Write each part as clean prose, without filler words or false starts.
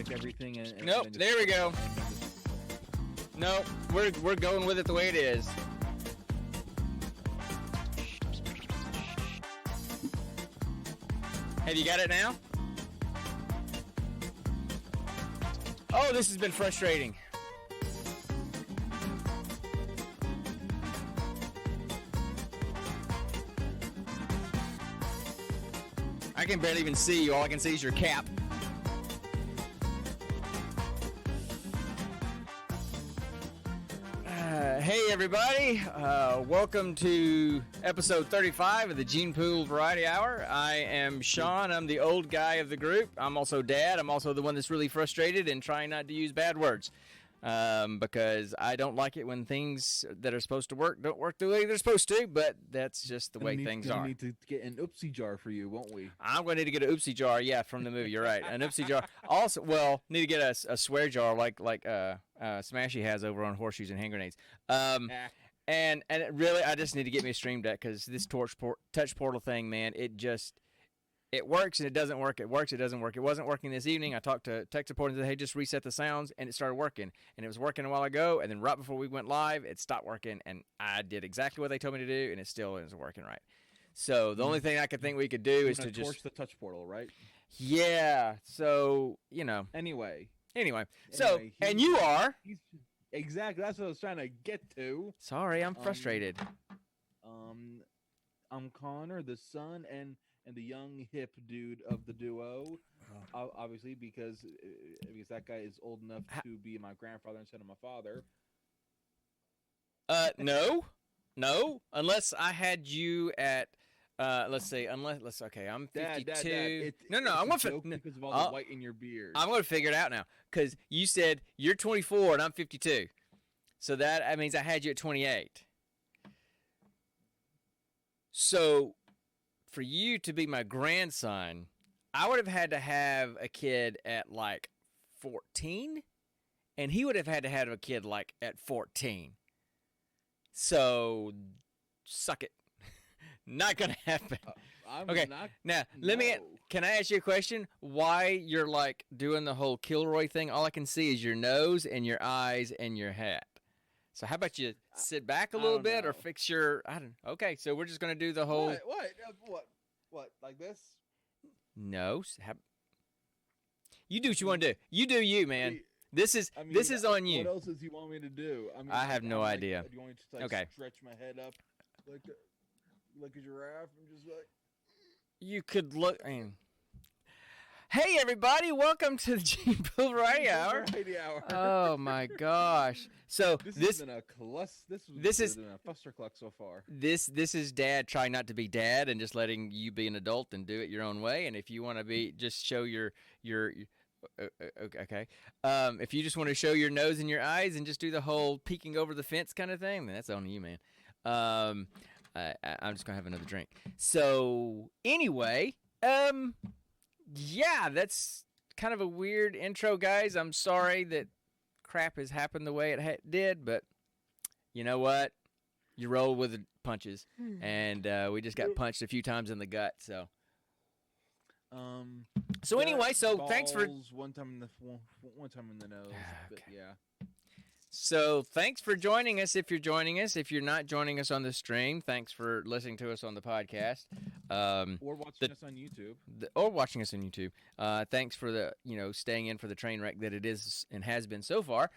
pick everything and nope, and there we go. Nope, we're going with it the way it is. Have you got it now? Oh, this has been frustrating. I can barely even see you. All I can see is your cap. Hey everybody, welcome to episode 35 of the Gene Pool Variety Hour. I am Sean, I'm the old guy of the group. I'm also dad, I'm also the one that's really frustrated and trying not to use bad words. Because I don't like it when things that are supposed to work don't work the way they're supposed to, but that's just the way things are. We need to get an oopsie jar for you, won't we? I'm going to need to get an oopsie jar, yeah, from the movie, you're right. An oopsie jar. Also, well, need to get a swear jar like Smashy has over on Horseshoes and Hand Grenades. And really, I just need to get me a Stream Deck because this touch portal thing, man, it works and it doesn't work. It works, it doesn't work. It wasn't working this evening. I talked to tech support and said, hey, just reset the sounds, and it started working. And it was working a while ago, and then right before we went live, it stopped working, and I did exactly what they told me to do, and it still isn't working right. So the only thing I could think we could do is to just torch the touch portal, right? Yeah. So, you know. Anyway. So, and you are. Exactly. That's what I was trying to get to. Sorry, I'm frustrated. I'm Connor, the son and the young hip dude of the duo, obviously because that guy is old enough to be my grandfather instead of my father. No, unless I had you at, let's see, okay, I'm 52. Dad, I'm gonna because of all the white in your beard. I'm gonna figure it out now, because you said you're 24 and I'm 52, so that means I had you at 28. So, for you to be my grandson, I would have had to have a kid at like 14, and he would have had to have a kid like at 14. So, suck it. Not gonna happen. Okay. Now, can I ask you a question? Why you're like doing the whole Kilroy thing? All I can see is your nose and your eyes and your hat. So how about you sit back a little bit or fix your, okay, so we're just going to do the whole. What, like this? No. You do what you want to do. You do you, man. This is on you. What else does he want me to do? I have no idea. Do you want me to stretch my head up like a giraffe and just like. You could look. Hey everybody! Welcome to the Gene Pool Variety Hour. Oh my gosh! So this has been a fustercluck so far. This is Dad trying not to be Dad and just letting you be an adult and do it your own way. And if you want to be, just show your okay. If you just want to show your nose and your eyes and just do the whole peeking over the fence kind of thing, then that's on you, man. I'm just gonna have another drink. So anyway, yeah, that's kind of a weird intro, guys. I'm sorry that crap has happened the way it did, but you know what? You roll with the punches, and we just got punched a few times in the gut. So, anyway, thanks for one time in the nose. But okay. Yeah. So thanks for joining us. If you're joining us, if you're not joining us on the stream, thanks for listening to us on the podcast. Or watching us on YouTube. Thanks for staying in for the train wreck that it is and has been so far.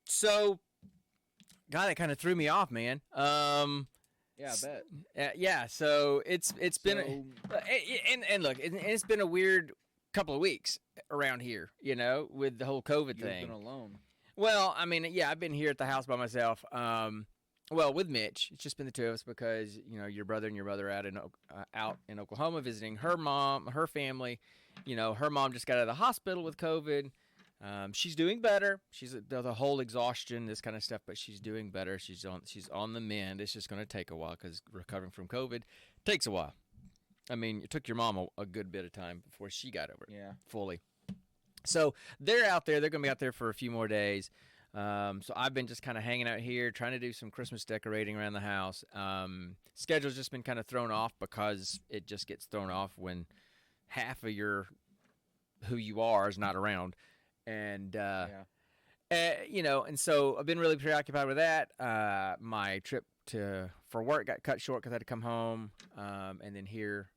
So, God, that kind of threw me off, man. Yeah, I bet. Yeah. So it's been and look, it's been a weird couple of weeks around here, with the whole COVID thing. You've been alone. Well, I mean, yeah, I've been here at the house by myself. With Mitch. It's just been the two of us because, your brother and your mother out in Oklahoma visiting her mom, her family. Her mom just got out of the hospital with COVID. She's doing better. She's the whole exhaustion, this kind of stuff, but she's doing better. She's on the mend. It's just going to take a while because recovering from COVID takes a while. I mean, it took your mom a good bit of time before she got over it fully. So they're out there. They're going to be out there for a few more days. So I've been just kind of hanging out here, trying to do some Christmas decorating around the house. Schedule's just been kind of thrown off because it just gets thrown off when half of your who you are is not around, and Yeah. and so I've been really preoccupied with that. My trip for work got cut short because I had to come home, and then here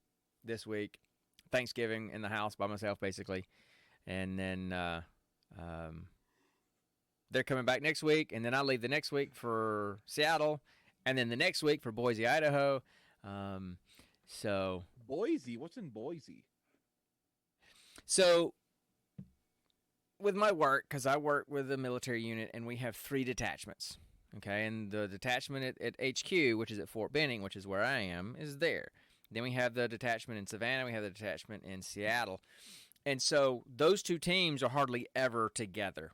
this week, Thanksgiving in the house by myself basically, and then they're coming back next week, and then I leave the next week for Seattle, and then the next week for Boise, Idaho. So Boise. What's in Boise? So with my work, because I work with a military unit, and we have 3 detachments. Okay, and the detachment at HQ, which is at Fort Benning, which is where I am, is there. Then we have the detachment in Savannah. We have the detachment in Seattle. And so those 2 teams are hardly ever together,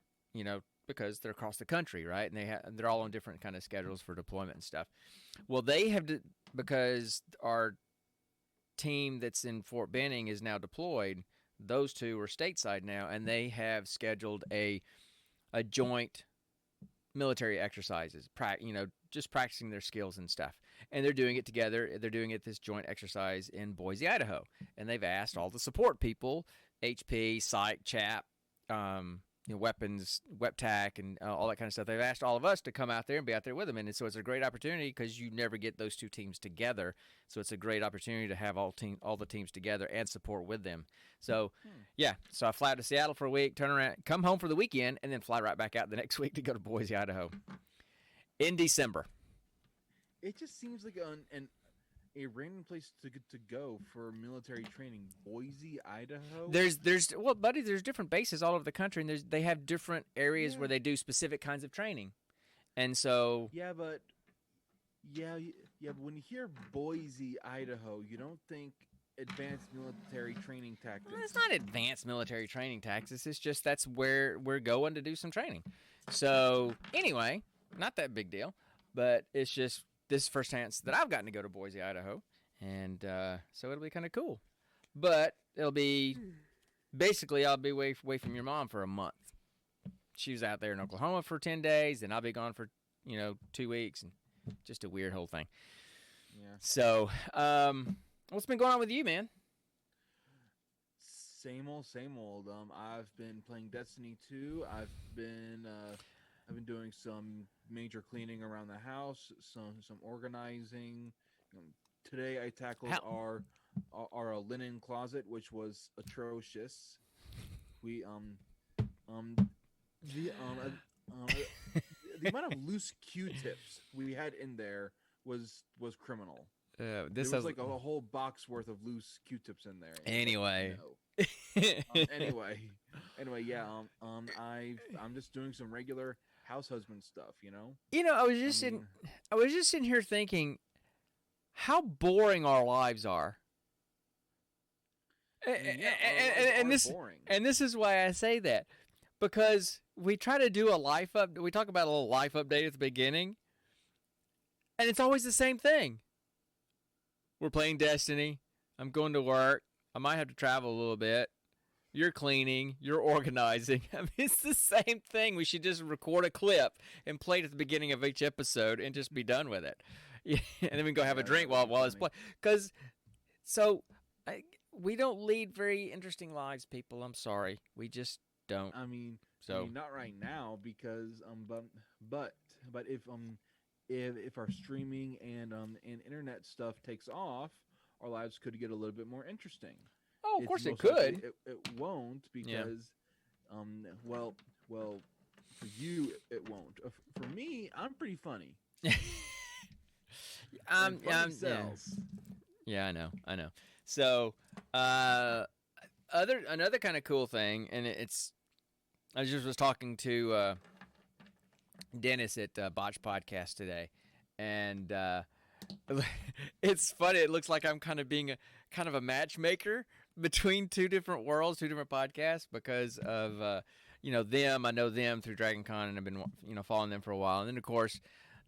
because they're across the country, right? And they're all on different kind of schedules for deployment and stuff. Well, they have because our team that's in Fort Benning is now deployed. Those 2 are stateside now, and they have scheduled a joint military exercises, just practicing their skills and stuff. And they're doing it together. They're doing it this joint exercise in Boise, Idaho. And they've asked all the support people, HP, Psych, CHAP, weapons, WEPTAC, and all that kind of stuff. They've asked all of us to come out there and be out there with them. And so it's a great opportunity because you never get those 2 teams together. So it's a great opportunity to have all the teams together and support with them. So, yeah. So I fly out to Seattle for a week, turn around, come home for the weekend, and then fly right back out the next week to go to Boise, Idaho in December. It just seems like a random place to go for military training. Boise, Idaho. There's buddy, there's different bases all over the country, and they have different areas where they do specific kinds of training, and so but when you hear Boise, Idaho, you don't think advanced military training tactics. Well, it's not advanced military training tactics. It's just that's where we're going to do some training. So anyway, not that big deal, but it's just. This is the first chance that I've gotten to go to Boise, Idaho, and so it'll be kind of cool. But it'll be basically I'll be away from your mom for a month. She was out there in Oklahoma for 10 days, and I'll be gone for 2 weeks, and just a weird whole thing. Yeah. So, what's been going on with you, man? Same old. I've been playing Destiny 2. I've been doing some major cleaning around the house, some organizing. Today I tackled our linen closet, which was atrocious. We the amount of loose Q-tips we had in there was criminal. This was like a whole box worth of loose Q-tips in there. Anyway. Anyway, yeah. I'm just doing some regular house husband stuff, I was just sitting here thinking how boring our lives are. And this is why I say that, because we try to do we talk about a little life update at the beginning, and it's always the same thing. We're playing Destiny. I'm going to work. I might have to travel a little bit. You're cleaning. You're organizing. I mean, it's the same thing. We should just record a clip and play it at the beginning of each episode and just be done with it. Yeah, and then we can go have a drink while it's playing. Because, we don't lead very interesting lives, people. I'm sorry. We just don't. I mean, not right now because but if our streaming and internet stuff takes off, our lives could get a little bit more interesting. Oh, of course it could. It won't because, well, for you it won't. For me, I'm pretty funny. Yeah, I know. So, another kind of cool thing, and I just was talking to Dennis at Botch Podcast today, and it's funny. It looks like I'm kind of being a matchmaker between 2 different worlds, 2 different podcasts, because of them. I know them through Dragon Con, and I've been following them for a while. And then of course,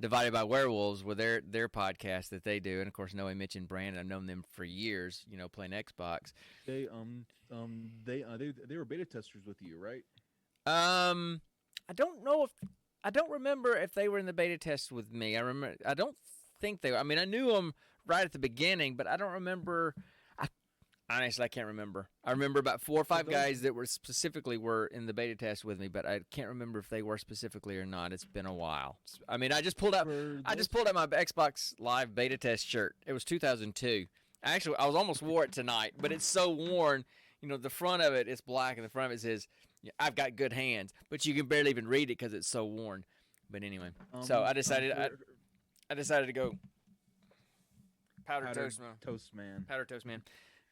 Divided by Werewolves with their podcast that they do, and of course Noe, Mitch, and Brandon. I've known them for years, playing Xbox. They were beta testers with you, right? I don't remember if they were in the beta test with me. I don't think they were. I mean, I knew them right at the beginning, but I don't remember. Honestly, I can't remember. I remember about 4 or For 5 those guys that were in the beta test with me, but I can't remember if they were specifically or not. It's been a while. I mean, for I just those pulled out my Xbox Live beta test shirt. It was 2002. Actually, I was almost wore it tonight, but it's so worn. You know, the front of it is black, and the front of it says, "I've got good hands," but you can barely even read it because it's so worn. But anyway, so I decided to go powdered toast man. powder toast man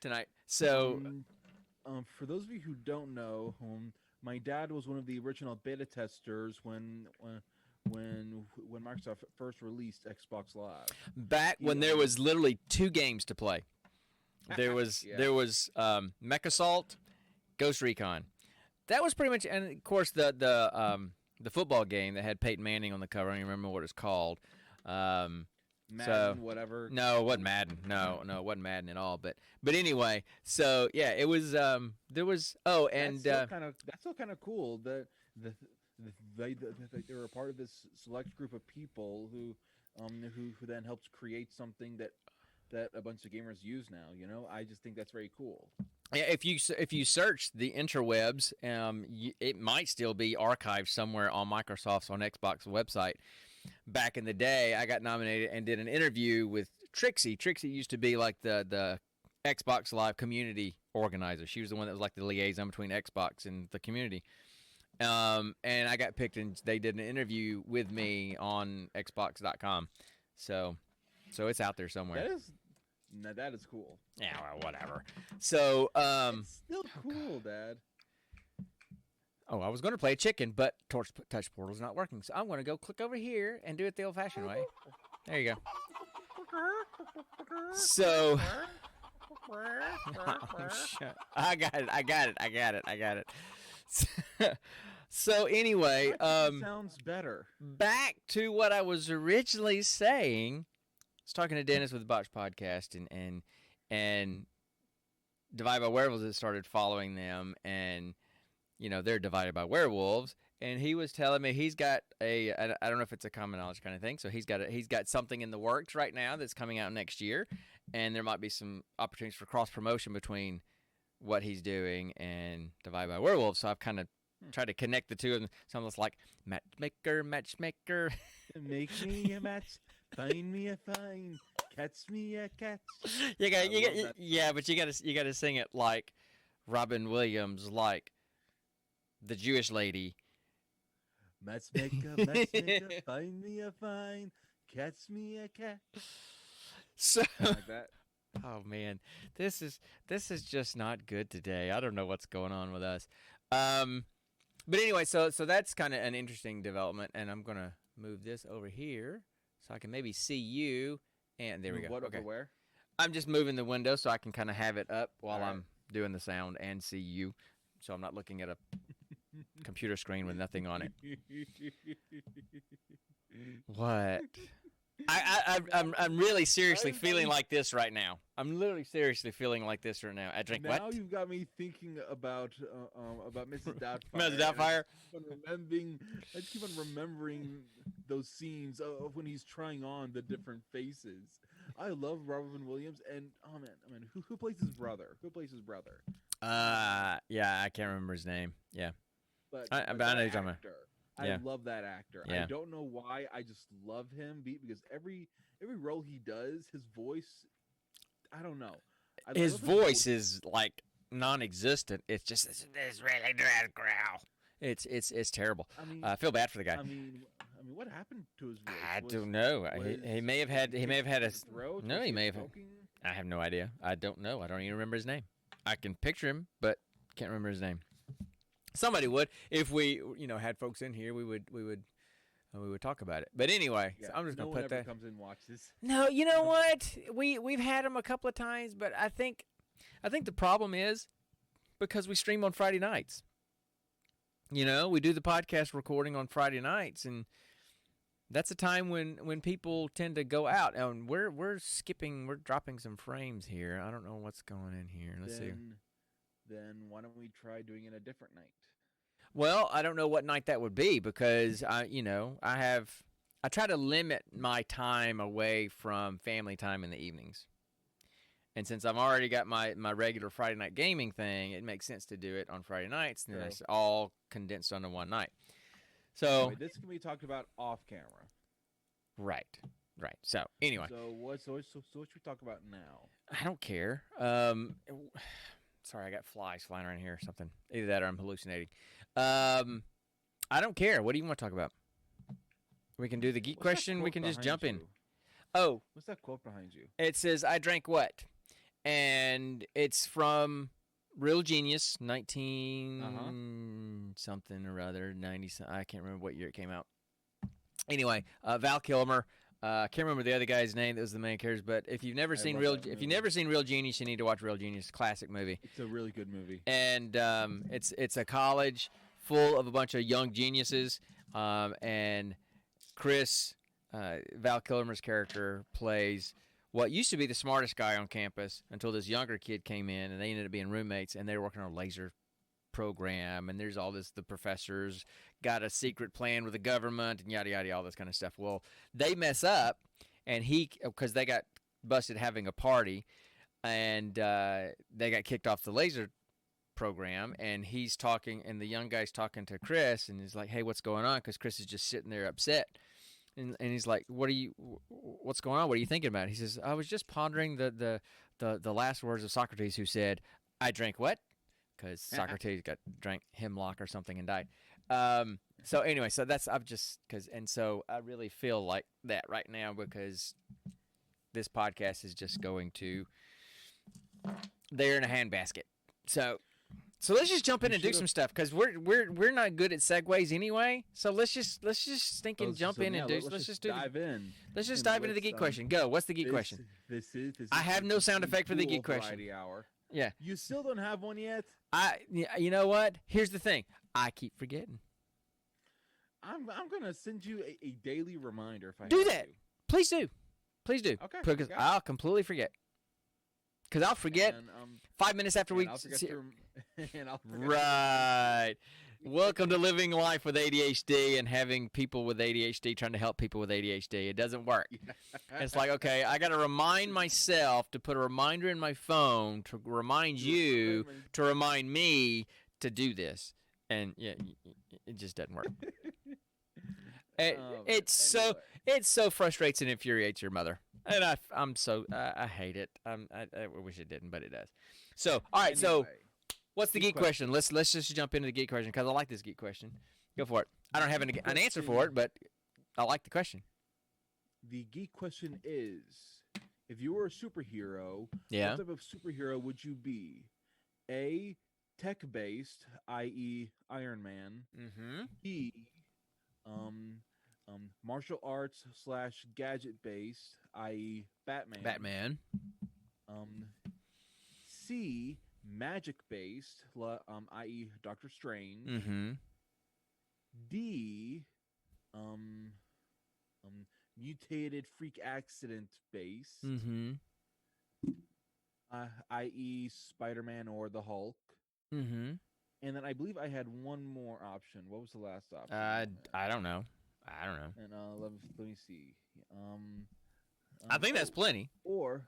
tonight. So For those of you who don't know, my dad was one of the original beta testers when Microsoft first released Xbox Live. back when there was literally 2 games to play, there was Yeah. there was Mech Assault, Ghost Recon. That was pretty much, and of course the football game that had Peyton Manning on the cover. I don't even remember what it's called. Madden, whatever. No, it wasn't Madden. No, it wasn't Madden at all. But anyway, so yeah, it was. There was. Oh, and That's still kind of cool that they were a part of this select group of people who then helps create something that a bunch of gamers use now. You know, I just think that's very cool. yeah, if you search the interwebs, it might still be archived somewhere on Microsoft's on Xbox website. Back in the day, I got nominated and did an interview with Trixie. Trixie used to be like the Xbox Live community organizer. She was the one that was like the liaison between Xbox and the community. And I got picked, and they did an interview with me on Xbox.com. So it's out there somewhere. That is cool. Yeah, well, whatever. So It's still cool, Dad. oh, I was going to play a chicken, but touch portal's not working. So I'm going to go click over here and do it the old-fashioned way. There you go. So I got it. So anyway, Sounds better. back to what I was originally saying. I was talking to Dennis with the Botch Podcast, and Divided by Werewolves has started following them, and you know they're divided by werewolves. And he was telling me he's got I don't know if it's a common knowledge kind of thing. So he's got something in the works right now that's coming out next year, and there might be some opportunities for cross promotion between what he's doing and Divided by Werewolves. So I've kind of tried to connect the two of them. It's almost like matchmaker. Make me a match, find me a find, catch me a catch. But you gotta sing it like Robin Williams, like the Jewish lady. Matchmaker, find me a find, catch me a catch. So Like that. oh man, this is just not good today. I don't know what's going on with us. But anyway, so that's kind of an interesting development, and I'm gonna move this over here so I can maybe see you. And there we go. What Okay. over where? I'm just moving the window so I can kind of have it up while All right. I'm doing the sound and see you, so I'm not looking at a computer screen with nothing on it. What? I'm really seriously feeling like this right now. I'm literally seriously feeling like this right now. I drink Now what? you've got me thinking about Mrs. Doubtfire. Mrs. Doubtfire? I just keep on remembering those scenes of when he's trying on the different faces. I love Robin Williams, and oh man, who plays his brother? Who plays his brother? Yeah, I can't remember his name. Yeah. But I know that you're talking about. actor, Yeah. I love that actor. Yeah. I don't know why. I just love him because every role he does, his voice. I don't know. His voice is like non-existent. It's just this really dread growl. It's terrible. I feel bad for the guy. I mean, what happened to his voice? I don't know. He may have had a throat. no. Was He may have. smoking? I have no idea. I don't know. I don't even remember his name. I can picture him, but can't remember his name. Somebody would if we had folks in here. We would talk about it. But anyway, Yeah, so I'm just no gonna one put ever that. comes and watches. No, you know what? We've had them a couple of times, but I think the problem is because we stream on Friday nights. You know, we do the podcast recording on Friday nights, and that's a time when people tend to go out. And we're dropping some frames here. I don't know what's going in here. Let's see. Then why don't we try doing it a different night? Well, I don't know what night that would be because I try to limit my time away from family time in the evenings. And since I've already got my regular Friday night gaming thing, it makes sense to do it on Friday nights, and True. it's all condensed onto one night. So Anyway, this can be talked about off camera. right, right. So anyway, So what should we talk about now? I don't care. Sorry, I got flies flying around here or something. Either that or I'm hallucinating. I don't care. What do you want to talk about? We can do the geek What's that question. We quote can just behind jump in. you? Oh, What's that quote behind you? it says, I drank what? And it's from Real Genius, 19 something or other, 90. I can't remember what year it came out. Anyway, Val Kilmer. I can't remember the other guy's name that was the main character, but if you've never seen Real Genius, you need to watch Real Genius. Classic movie. It's a really good movie. And it's a college full of a bunch of young geniuses, and Chris, Val Kilmer's character, plays what used to be the smartest guy on campus until this younger kid came in, and they ended up being roommates, and they were working on a laser program, and there's all this, the professors got a secret plan with the government, and yada yada, all this kind of stuff. Well, they mess up, and because they got busted having a party, and they got kicked off the laser program, and he's talking, and the young guy's talking to Chris, and he's like, hey, what's going on? Because Chris is just sitting there upset. And he's like, what's going on? What are you thinking about? He says, I was just pondering the last words of Socrates, who said, I drank what? Because Socrates drank hemlock or something and died. So anyway, so that's, so I really feel like that right now, because this podcast is just going to there in a handbasket. So let's just jump in and do some stuff, because we're not good at segues anyway. So let's just jump in and do. Let's just dive in. Let's just dive into the geek question. Go. What's the geek question? This is. I have no sound effect for the geek question. Hour. Yeah. You still don't have one yet. You know what? Here's the thing. I keep forgetting. I'm gonna send you a daily reminder if I do have that. to. Please do. Please do. Okay. Because I'll completely forget. Because I'll forget and, 5 minutes after we. Right. Welcome to living life with ADHD and having people with ADHD trying to help people with ADHD. It doesn't work. It's like, okay, I got to remind myself to put a reminder in my phone to remind you to remind me to do this. And yeah, it just doesn't work. It so frustrates and infuriates your mother. And I hate it. I wish it didn't, but it does. So, all right, so what's the geek question? Let's just jump into the geek question, because I like this geek question. Go for it. I don't have an answer for it, but I like the question. The geek question is, if you were a superhero, what type of superhero would you be? A, tech-based, i.e. Iron Man. Mm-hmm. B, martial arts / gadget-based, i.e. Batman. C, magic-based, i.e. Doctor Strange. Mm-hmm. D, mutated freak accident-based, Mm-hmm. i.e. Spider-Man or the Hulk. Mm-hmm. And then I believe I had one more option. What was the last option? I don't know. And let me see. I think that's plenty. Or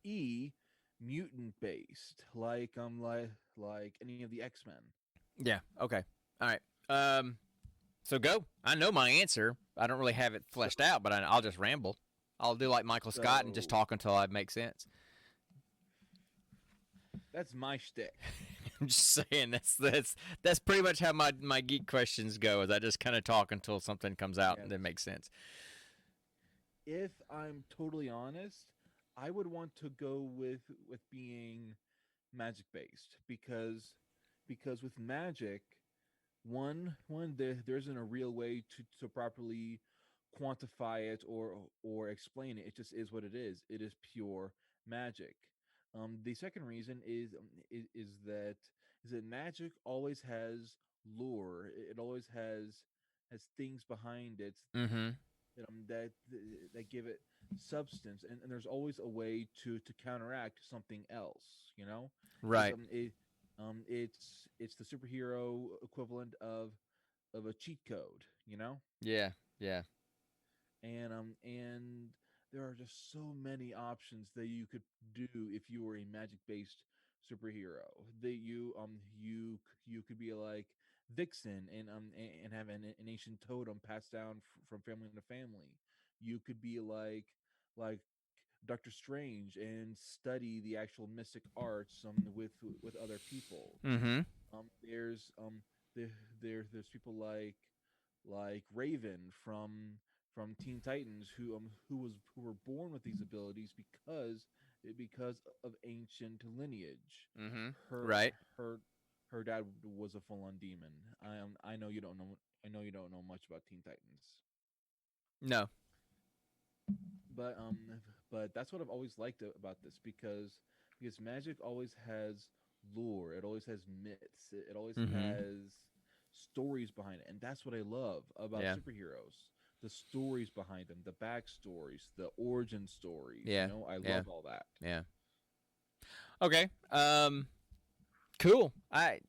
E, mutant based, like any of the X-Men. Yeah. Okay. All right. So go. I know my answer. I don't really have it fleshed out, but I'll just ramble. I'll do like Michael Scott and just talk until I make sense. That's my shtick. I'm just saying that's pretty much how my geek questions go. Is I just kind of talk until something comes out and then makes sense. If I'm totally honest, I would want to go with being magic based, because with magic, there isn't a real way to properly quantify it or explain it. It just is what it is. It is pure magic. The second reason is that magic always has lore. It always has things behind it, Mm-hmm. that give it substance, and there's always a way to counteract something else. Right. It's the superhero equivalent of a cheat code. Yeah. Yeah. And there are just so many options that you could do if you were a magic based superhero. That you could be like Vixen and have an ancient totem passed down from family to family. You could be like Doctor Strange and study the actual mystic arts with other people. Mm-hmm. There's there, there's people like Raven from Teen Titans who were born with these abilities because of ancient lineage. Mm-hmm. Her Right. her her dad was a full on demon. I know you don't know. I know you don't know much about Teen Titans, No. but but that's what I've always liked about this because magic always has lore. It always has myths. It always Mm-hmm. has stories behind it, and that's what I love about Yeah. superheroes. The stories behind them, the backstories, the origin stories. Yeah. I Yeah. love all that. Yeah. Okay. Cool. I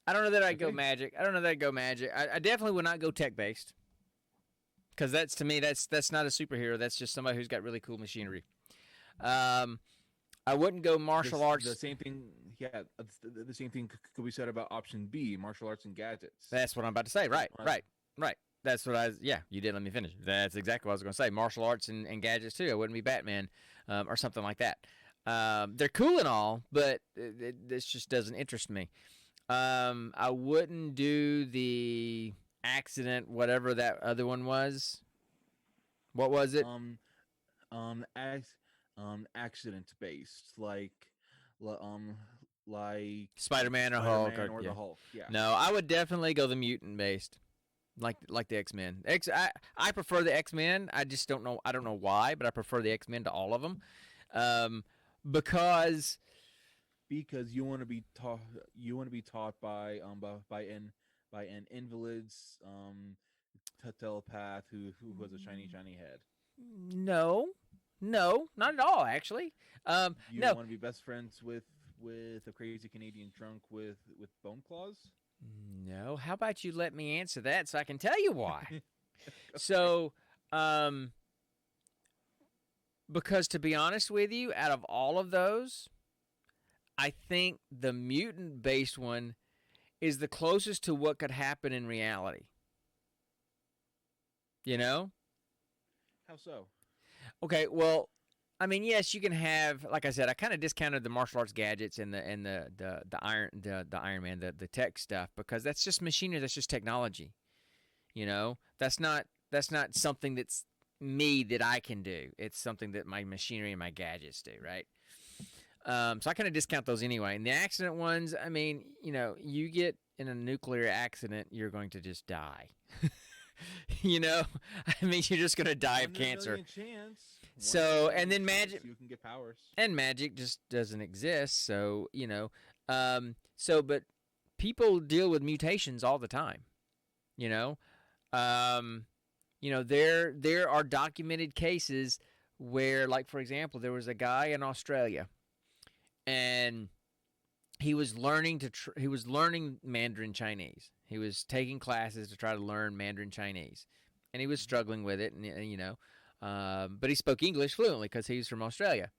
I don't know that I'd go Okay. magic. I don't know that I'd go magic. I definitely would not go tech based because that's to me that's not a superhero. That's just somebody who's got really cool machinery. Um, I wouldn't go martial The arts. same thing, yeah. The same thing could be said about option B, martial arts and gadgets. That's what I'm about to say. Right. One- Right. Right. That's what I. Yeah, you did. Let me finish. That's exactly what I was going to say. Martial arts and gadgets too. I wouldn't be Batman, or something like that. They're cool and all, but this just doesn't interest me. I wouldn't do the accident, whatever that other one was. What was it? Um, ac- accident based, li- um, like Spider Man or Spider Hulk? Man Or or yeah. the Hulk. Yeah. No, I would definitely go the mutant based, like the X Men. I prefer the X Men. I just don't know. I don't know why, but I prefer the X Men to all of them, um, because Because you want to be taught, by an invalid's telepath who has a shiny head. no, no, not at all. Actually, You no, want to be best friends with a crazy Canadian drunk with bone claws. no. How about you let me answer that so I can tell you why? Okay. So, um, because to be honest with you, out of all of those, I think the mutant based one is the closest to what could happen in reality. You know? How so? Okay, well, I mean, yes, you can have, like I said, I kind of discounted the martial arts gadgets and the Iron Man, the tech stuff because that's just machinery, that's just technology. You know, that's not something that's me that I can do. It's something that my machinery and my gadgets do, right? So I kind of discount those anyway. And the accident ones, I mean, you get in a nuclear accident, you're going to just die. you know, I mean, you're just going to die of One in a cancer. million chance. One in a So, and million then chance magic, you can get powers. and magic just doesn't exist. So, but people deal with mutations all the time. You know, um, there are documented cases where, like for example, there was a guy in Australia, and he was learning Mandarin Chinese. He was taking classes to try to learn Mandarin Chinese, and he was struggling with it, but he spoke English fluently because he's from Australia.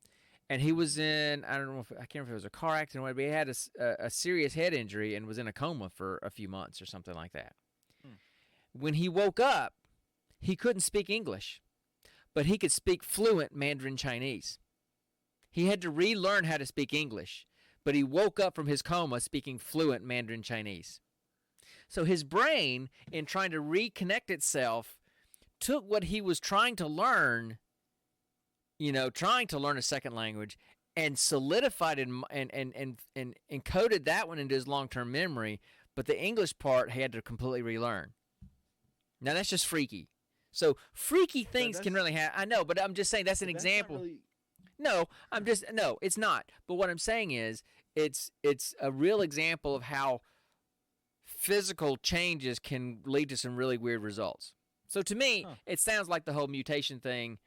And he was in, I don't know if I can't remember if it was a car accident or whatever, but he had a serious head injury and was in a coma for a few months or something like that. Hmm. When he woke up, he couldn't speak English, but he could speak fluent Mandarin Chinese. He had to relearn how to speak English, but he woke up from his coma speaking fluent Mandarin Chinese. So his brain, in trying to reconnect itself, took what he was trying to learn, trying to learn a second language, and solidified it and encoded that one into his long-term memory, but the English part he had to completely relearn. Now that's just freaky. So freaky But things can really happen. I know, but I'm just saying that's an that's not example. really. No, no, it's not. But what I'm saying is it's a real example of how physical changes can lead to some really weird results. So to me, Huh. it sounds like the whole mutation thing,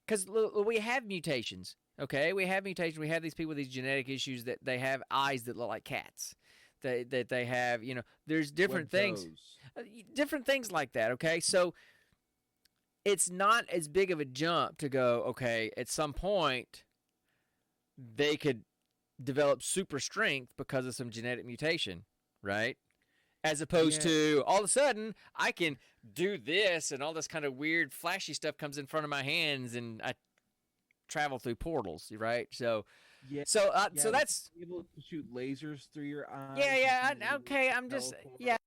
because we have mutations. Okay, we have mutations. We have these people with these genetic issues that they have eyes that look like cats. That they have, there's different Webbed things, toes. different things like that. Okay, so it's not as big of a jump to go, okay, at some point they could develop super strength because of some genetic mutation, right? As opposed Yeah, to all of a sudden I can do this and all this kind of weird flashy stuff comes in front of my hands and I travel through portals, right? So yeah, so like that's being able to shoot lasers through your yeah, eyes and yeah, being able okay, to I'm just yeah. teleport.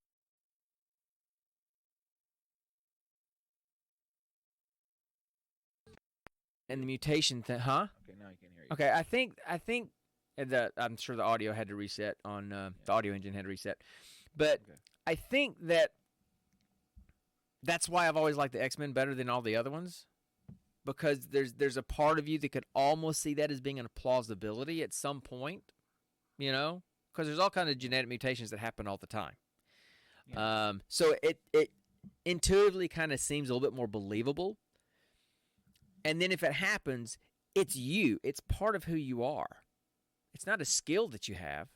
And the mutation thing, huh? Okay, now I can hear you. Okay, I think I'm sure the audio had to reset on the Yeah. audio engine had to reset, but Okay. I think that that's why I've always liked the X-Men better than all the other ones because there's a part of you that could almost see that as being a plausibility at some point, you know, because there's all kinds of Yeah. genetic mutations that happen all the time. Yeah. So it intuitively kind of seems a little bit more believable. And then if it happens, it's you. It's part of who you are. It's not a skill that you have,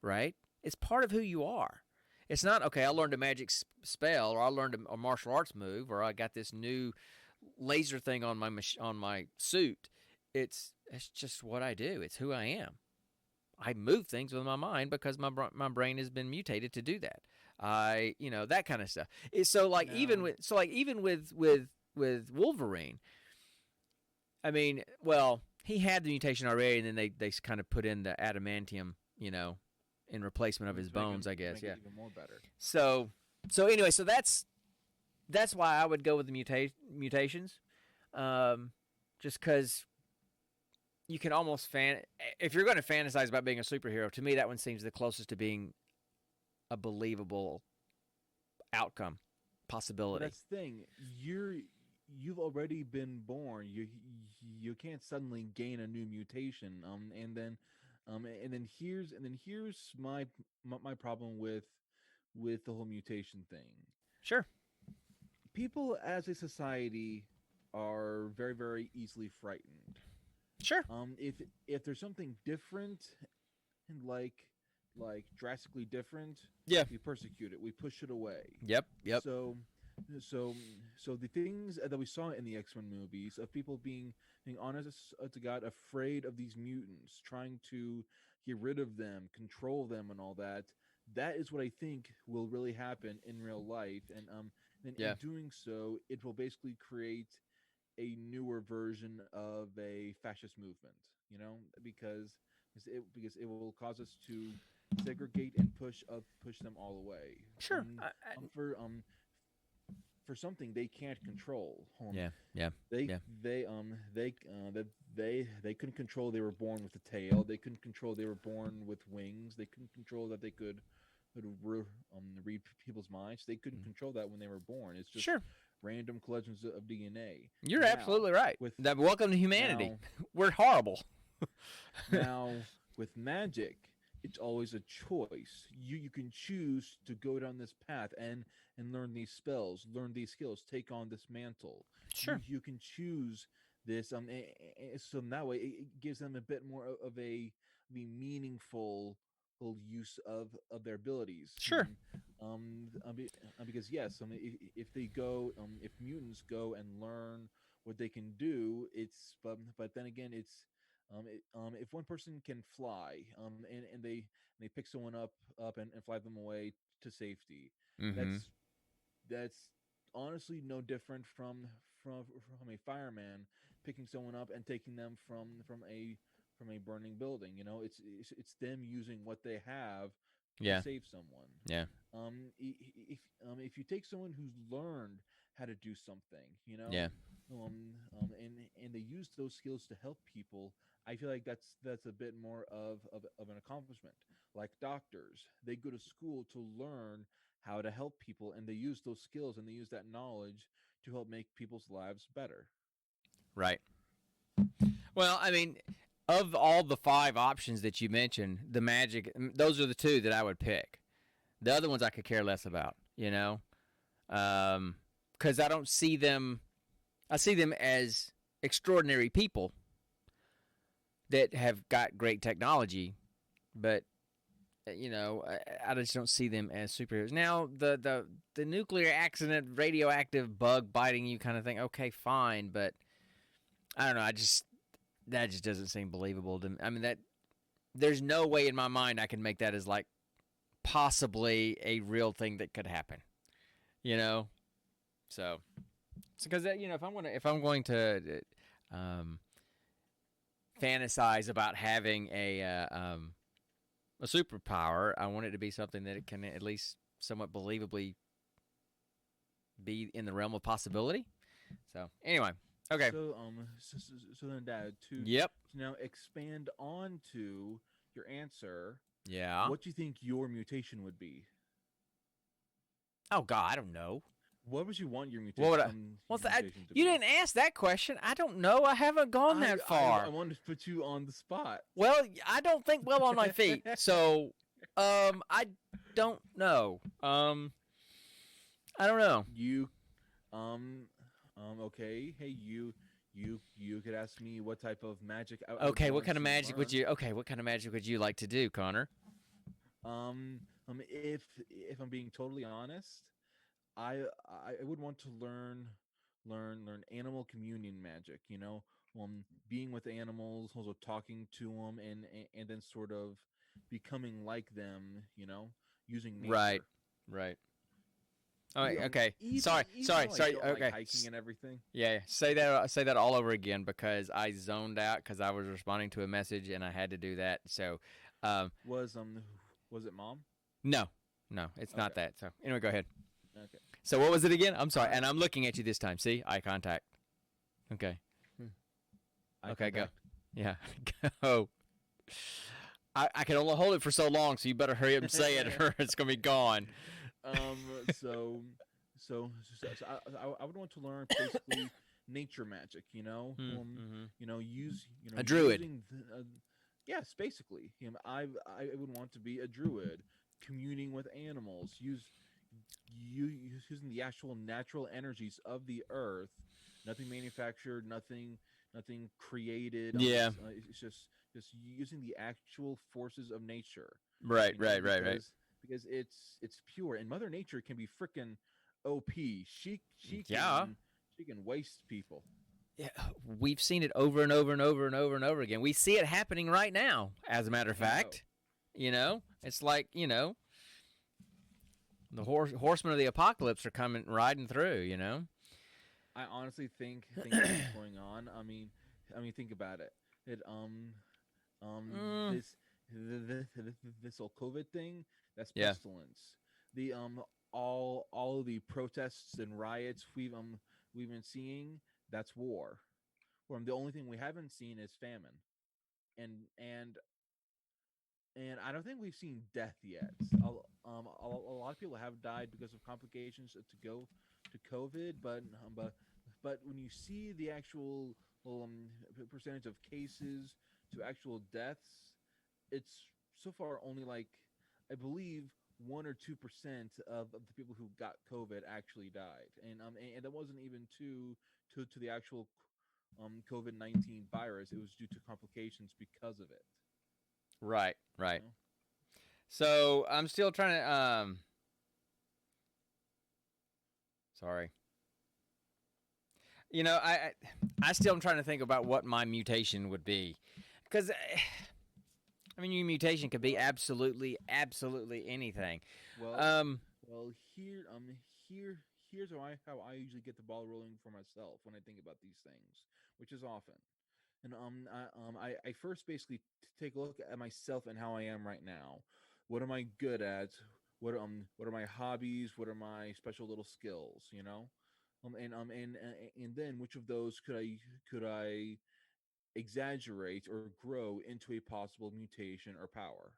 right? It's part of who you are. It's not okay. I learned a magic spell, or I learned a martial arts move, or I got this new laser thing on my suit. It's just what I do. It's who I am. I move things with my mind because my brain has been mutated to do that. That kind of stuff. So like even Now, with with Wolverine, I mean, well, he had the mutation already, and then they kind of put in the adamantium, in replacement of his bones, I to guess. make it Yeah. even more better. So anyway, so that's why I would go with the mutations, just because you can almost if you're going to fantasize about being a superhero, to me that one seems the closest to being a believable outcome But possibility. that's the thing. You've already been born. You can't suddenly gain a new mutation. And then here's my problem with the whole mutation thing. Sure. People as a society are very, very easily frightened. Sure. If there's something different and like drastically different, Yeah. we persecute it. We push it away. Yep. Yep. So so so the things that we saw in the X-Men movies of people being honest to God, afraid of these mutants, trying to get rid of them, control them, and all that. That is what I think will really happen in real life, and in Yeah. doing so, it will basically create a newer version of a fascist movement. You know, because it will cause us to segregate and push them all away. Sure. Um for um for something they can't control. Yeah. Yeah. They Yeah. they couldn't control they were born with a tail. They couldn't control they were born with wings. They couldn't control that they could read people's minds. They couldn't control that when they were born. It's just Sure. random collections of DNA. You're Now absolutely right. with Welcome to humanity. now We're horrible. now with magic, it's always a choice. You can choose to go down this path and learn these spells, learn these skills, take on this mantle. Sure. You can choose this so in that way it gives them a bit more of a meaningful use of their abilities. Sure. Because yes, if they go if mutants go and learn what they can do, but then again if one person can fly and they pick someone up and fly them away to safety, Mm-hmm. that's honestly no different from a fireman picking someone up and taking them from a burning building. It's them using what they have to Yeah. save someone. Yeah. If you take someone who's learned how to do something, Yeah. and they use those skills to help people, I feel like that's a bit more of an accomplishment. Like doctors, they go to school to learn how to help people, and they use those skills and they use that knowledge to help make people's lives better. Right. Well, I mean, of all the five options that you mentioned, the magic, those are the two that I would pick. The other ones I could care less about, because I don't see them. I see them as extraordinary people that have got great technology, but I just don't see them as superheroes. Now, the nuclear accident, radioactive bug biting you kind of thing, okay, fine, but I don't know. That just doesn't seem believable to me. I mean, that there's no way in my mind I can make that as like possibly a real thing that could happen. You know, so because if I'm going to um, fantasize about having a superpower, I want it to be something that it can at least somewhat believably be in the realm of possibility. So anyway, okay. So then, Dad, Yep. to now expand on to your answer, Yeah. what do you think your mutation would be? Oh God, I don't know. What would you want your What would I? mutation to You be? didn't ask that question. I don't know. I haven't gone that far. I wanted to put you on the spot. Well, I don't think well on my feet, so I don't know. I don't know. You, okay. Hey, you could ask me what type of magic. Okay, what kind of magic would you? Okay, what kind of magic would you like to do, Connor? If I'm being totally honest, I would want to learn animal communion magic. Being with animals, also talking to them, and then sort of becoming like them. Using nature. Right, right. Oh, okay. Even, sorry. Like okay. hiking and everything. Yeah. Say that all over again because I zoned out because I was responding to a message and I had to do that. So, was it Mom? No, it's not that. So anyway, go ahead. Okay. So what was it again? I'm sorry, and I'm looking at you this time. See, eye contact. Okay. Okay, go. Yeah, go. I can only hold it for so long, so you better hurry up and say it, or it's gonna be gone. So I would want to learn basically nature magic. Use a druid. Yes, basically. I would want to be a druid, communing with animals, using the actual natural energies of the earth, nothing manufactured, nothing created. Yeah, it's just using the actual forces of nature. Right. Because it's pure, and Mother Nature can be freaking OP. She can waste people. Yeah, we've seen it over and over and over and over and over again. We see it happening right now, as a matter of fact. It's like, the horsemen of the apocalypse are coming riding through, I honestly think what's going on. I mean, think about it. This whole COVID thing, that's pestilence. The all of the protests and riots we've been seeing, that's war. The only thing we haven't seen is famine, and I don't think we've seen death yet. A lot of people have died because of complications to go to COVID, but when you see the actual percentage of cases to actual deaths, it's so far only like, I believe, 1 or 2% of the people who got COVID actually died, and that wasn't even to the actual COVID-19 virus. It was due to complications because of it. Right. So I'm still trying to sorry. I still am trying to think about what my mutation would be, because your mutation could be absolutely anything. Well, here's how I usually get the ball rolling for myself when I think about these things, which is often. And I first basically take a look at myself and how I am right now. What am I good at? What are my hobbies? What are my special little skills? And then which of those could I exaggerate or grow into a possible mutation or power?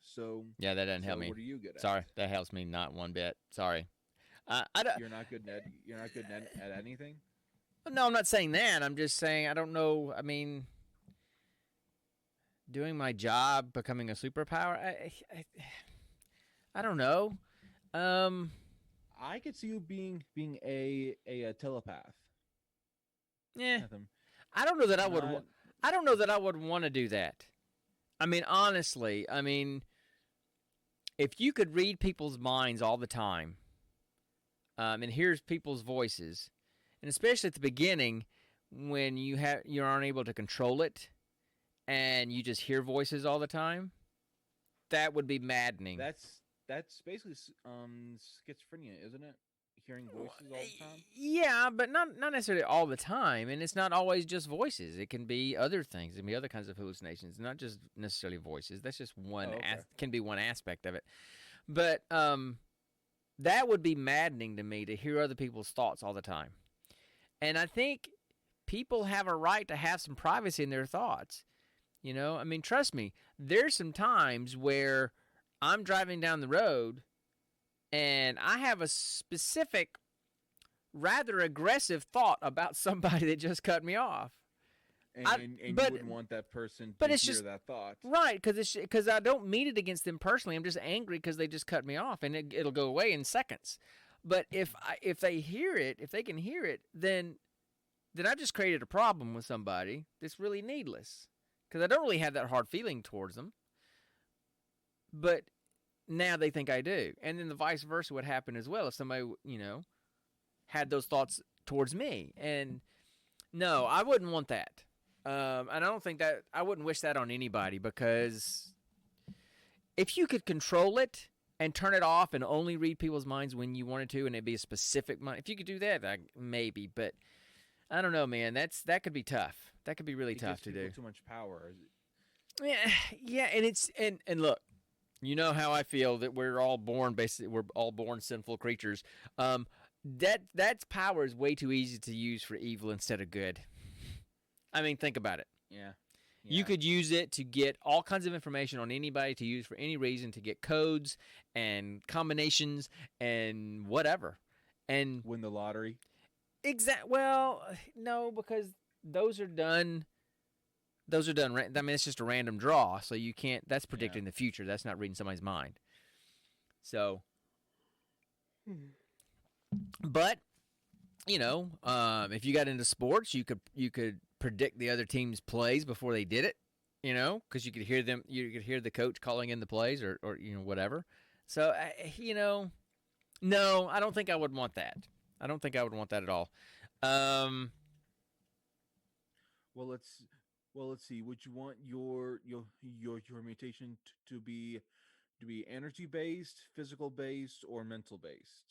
So yeah, that doesn't help me. What are you good at? Sorry, that helps me not one bit. Sorry. You're not good at anything. No, I'm not saying that. I'm just saying I don't know. I mean, doing my job, becoming a superpower. I don't know. I could see you being a telepath. Yeah. I don't know that I would. I don't know that I would want to do that. I mean, honestly. I mean, if you could read people's minds all the time, and hears people's voices, and especially at the beginning when you aren't able to control it and you just hear voices all the time, that would be maddening. That's basically schizophrenia, isn't it? Hearing voices all the time. Yeah, but not necessarily all the time, and it's not always just voices. It can be other things. It can be other kinds of hallucinations, not just necessarily voices. That's just one Oh, okay. can be one aspect of it. But that would be maddening to me to hear other people's thoughts all the time. And I think people have a right to have some privacy in their thoughts. You know, I mean, trust me, there's some times where I'm driving down the road and I have a specific, rather aggressive thought about somebody that just cut me off. And you wouldn't want that person to it's hear just that thought. right, because I don't mean it against them personally. I'm just angry because they just cut me off, and it'll go away in seconds. But if they hear it, if they can hear it, then I just created a problem with somebody that's really needless, because I don't really have that hard feeling towards them. But now they think I do, and then the vice versa would happen as well if somebody had those thoughts towards me. And no, I wouldn't want that. And I don't think that I wouldn't wish that on anybody, because if you could control it and turn it off and only read people's minds when you wanted to, and it'd be a specific mind, if you could do that, maybe. But I don't know, man. That could be tough. That could be really tough to do. Too much power. Yeah, and it's and look, you know how I feel that we're all born sinful creatures. That's power is way too easy to use for evil instead of good. I mean, think about it. Yeah. You could use it to get all kinds of information on anybody to use for any reason, to get codes and combinations and whatever. And win the lottery. Well, no, because those are done. I mean, it's just a random draw, so you can't. That's predicting the future. That's not reading somebody's mind. So, but if you got into sports, you could predict the other team's plays before they did it. Because you could hear them. You could hear the coach calling in the plays, or whatever. So, no, I don't think I would want that. I don't think I would want that at all. Well, let's see. Would you want your mutation to be energy based, physical based, or mental based?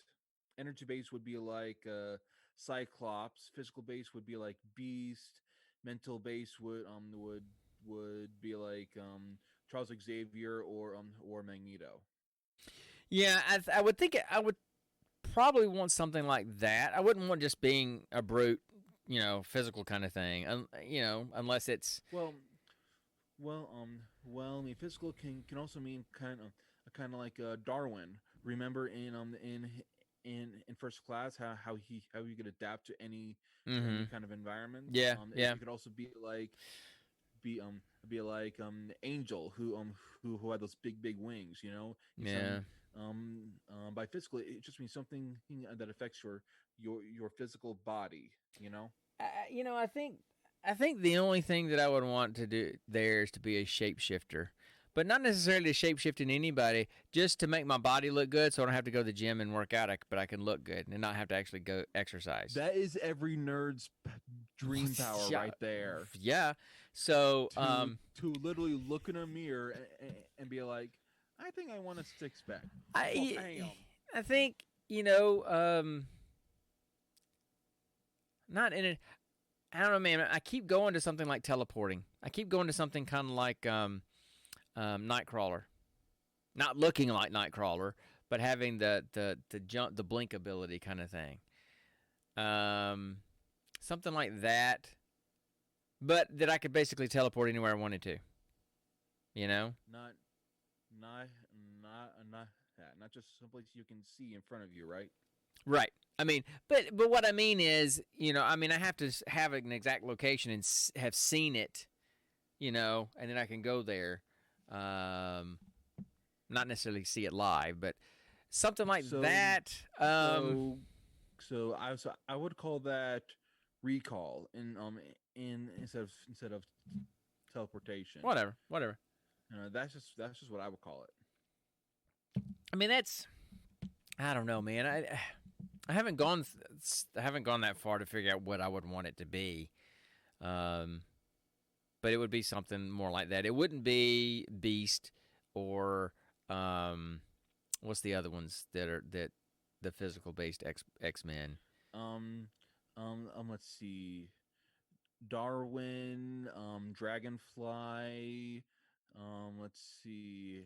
Energy based would be like Cyclops. Physical based would be like Beast. Mental based would be like Charles Xavier or Magneto. Yeah, I would think I would probably want something like that. I wouldn't want just being a brute, physical kind of thing. Unless it's I mean, physical can also mean kind of like Darwin. Remember in first class how he could adapt to any kind of environment. Yeah, yeah. It could also be like Angel who had those big wings. Yeah. By physical, it just means something that affects your physical body. I think the only thing that I would want to do there is to be a shapeshifter, but not necessarily to shapeshift in anybody, just to make my body look good, so I don't have to go to the gym and work out, but I can look good and not have to actually go exercise. That is every nerd's dream power right there. Yeah. So to literally look in a mirror and be like, I think I want a six pack. I think not in it. I don't know, man. I keep going to something like teleporting. I keep going to something kind of like Nightcrawler, not looking like Nightcrawler, but having the jump, the blink ability kind of thing. Something like that, but that I could basically teleport anywhere I wanted to. Not just someplace you can see in front of you, right? Right. I mean, but what I mean is, I have to have an exact location and have seen it, and then I can go there. Not necessarily see it live, but something like that. So I would call that recall in instead of teleportation. Whatever. That's just what I would call it. I mean, I don't know, man. I haven't gone that far to figure out what I would want it to be. Um, but it would be something more like that. It wouldn't be Beast or what's the other ones that the physical based X-Men. Um, let's see. Darwin, Dragonfly. Let's see.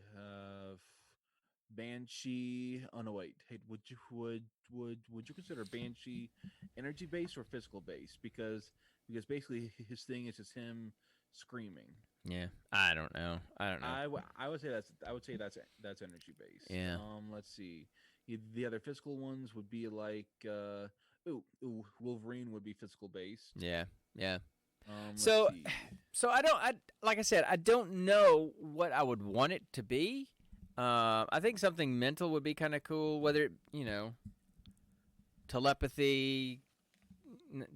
Banshee. Oh no, wait. Hey, would you consider Banshee energy based or physical based? Because basically his thing is just him screaming. Yeah, I don't know. I would say that's energy based. Yeah, Let's see. The other physical ones would be like Wolverine would be physical based. yeah, yeah. Let's So, see. so I don't. I like I said, I don't know what I would want it to be. I think something mental would be kind of cool. Whether telepathy,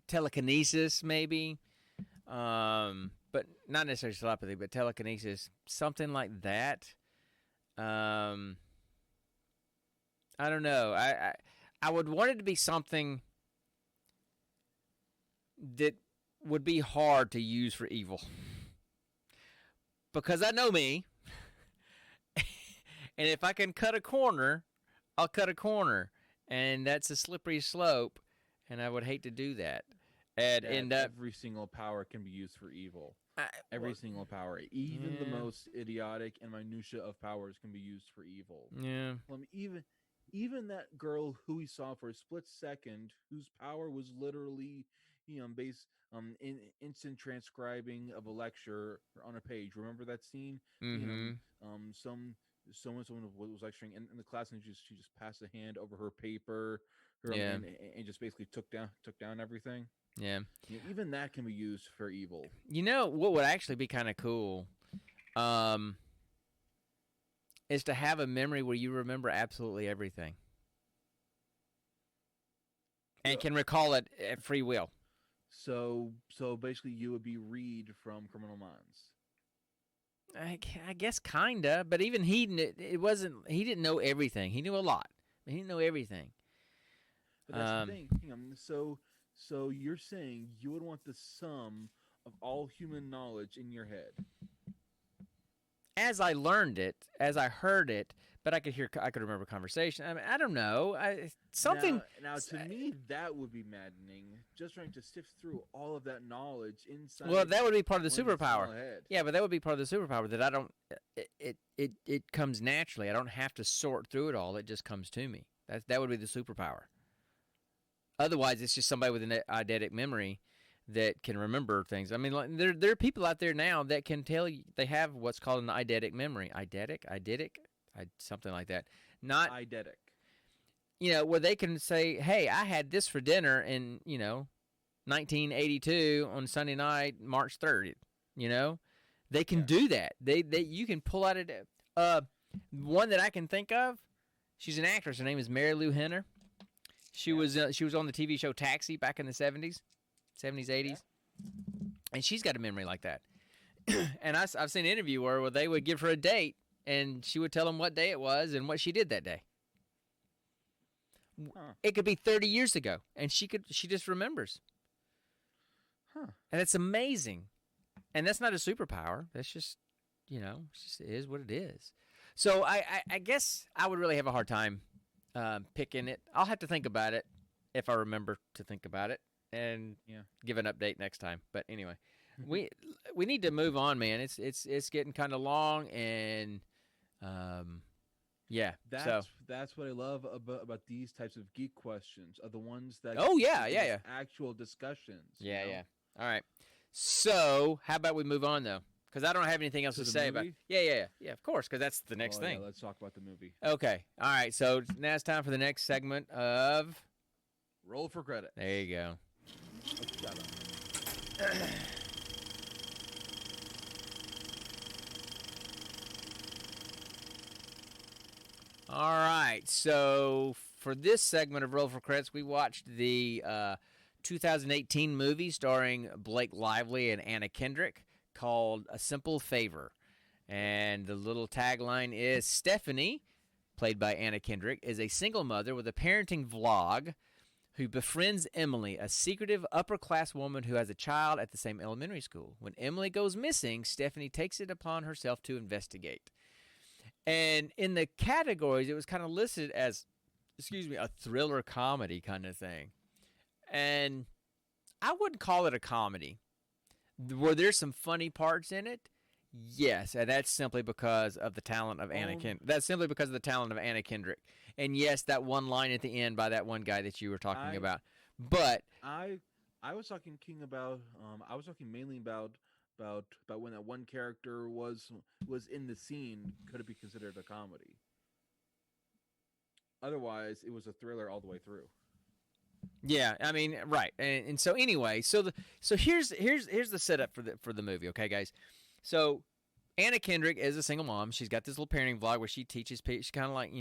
telekinesis, maybe. But not necessarily telepathy, but telekinesis, something like that. Um, I don't know. I would want it to be something that would be hard to use for evil, because I know me, and if I can cut a corner, I'll cut a corner, and that's a slippery slope, and I would hate to do that. And That end up every single power can be used for evil. I, Every single power, even the yeah, most idiotic and minutia of powers, can be used for evil. yeah, Even that girl who we saw for a split second, whose power was literally, based in instant transcribing of a lecture on a page. Remember that scene? You know, mm-hmm, someone was lecturing in the class, and she just passed a hand over her paper, yeah, and just basically took down everything. yeah. Even that can be used for evil. You know what would actually be kind of cool, um, is to have a memory where you remember absolutely everything and can recall it at free will. So basically, you would be Reed from Criminal Minds. I guess kinda, but even it wasn't. He didn't know everything. He knew a lot. But he didn't know everything. But that's the thing. So you're saying you would want the sum of all human knowledge in your head. As I learned it, as I heard it, but I could remember conversation. I mean, I don't know. Something. Now, to me, that would be maddening. Just trying to sift through all of that knowledge inside. Well, that would be part of the one superpower. small head. Yeah, but that would be part of the superpower that I don't. It comes naturally. I don't have to sort through it all. It just comes to me. That would be the superpower. Otherwise, it's just somebody with an eidetic memory that can remember things. I mean, like, there are people out there now that can tell you they have what's called an eidetic memory. Eidetic, something like that. Not Eidetic. where they can say, "Hey, I had this for dinner in 1982 on Sunday night, March 30th." They can do that. They you can pull out it. One that I can think of. She's an actress. Her name is Mary Lou Henner. She was on the TV show Taxi back in the 70s, 80s, and she's got a memory like that. And I've seen an interview where they would give her a date, and she would tell them what day it was and what she did that day. Huh. It could be 30 years ago, and she just remembers. Huh. And it's amazing. And that's not a superpower. That's just, it is what it is. So I guess I would really have a hard time picking it. I'll have to think about it if I remember to think about it and give an update next time. But anyway, we need to move on, man. It's getting kind of long, and That's what I love about these types of geek questions, are the ones that actual discussions. Yeah. All right. So how about we move on though? Because I don't have anything else to say about it. Yeah, of course, because that's the next thing. Yeah, let's talk about the movie. Okay. All right. So now it's time for the next segment of Roll for Credit. There you go. Shut up. All right. So for this segment of Roll for Credits, we watched the 2018 movie starring Blake Lively and Anna Kendrick called A Simple Favor. And the little tagline is Stephanie, played by Anna Kendrick, is a single mother with a parenting vlog who befriends Emily, a secretive upper-class woman who has a child at the same elementary school. When Emily goes missing, Stephanie takes it upon herself to investigate. And in the categories, it was kind of listed as, a thriller comedy kind of thing. And I wouldn't call it a comedy. Were there some funny parts in it? Yes, and that's simply because of the talent of Anna Kendrick. That's simply because of the talent of Anna Kendrick. And yes, that one line at the end by that one guy that you were talking about. But I was talking I was talking mainly about when that one character was in the scene. Could it be considered a comedy? Otherwise, it was a thriller all the way through. Yeah, I mean, right. And so anyway, so here's the setup for the movie, okay, guys? So Anna Kendrick is a single mom. She's got this little parenting vlog where she teaches people. She's kind of like,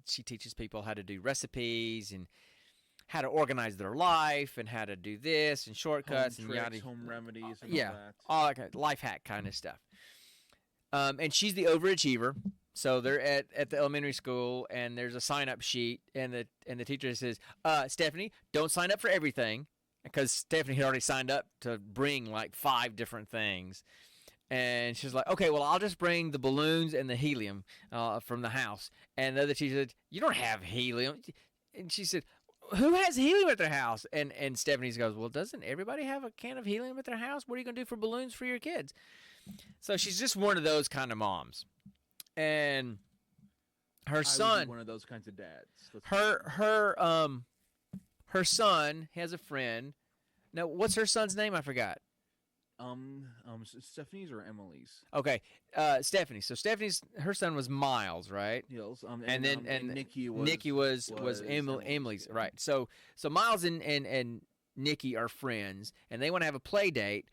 she teaches people how to do recipes and how to organize their life and how to do this and shortcuts home and tricks, home remedies, and yeah, all that. all that kind of life hack kind of stuff. And she's the overachiever. So they're at the elementary school, and there's a sign-up sheet, and the teacher says, Stephanie, don't sign up for everything, because Stephanie had already signed up to bring like 5 different things. And she's like, okay, well, I'll just bring the balloons and the helium from the house. And the other teacher said, you don't have helium. And she said, who has helium at their house? And Stephanie goes, well, doesn't everybody have a can of helium at their house? What are you going to do for balloons for your kids? So she's just one of those kind of moms. And her son, one of those kinds of dads. Her son has a friend. Now, what's her son's name? I forgot. Stephanie's or Emily's? Okay, Stephanie. So her son was Miles, right? Yes. And Nikki was Emily's, right? So Miles and Nikki are friends, and they want to have a play date.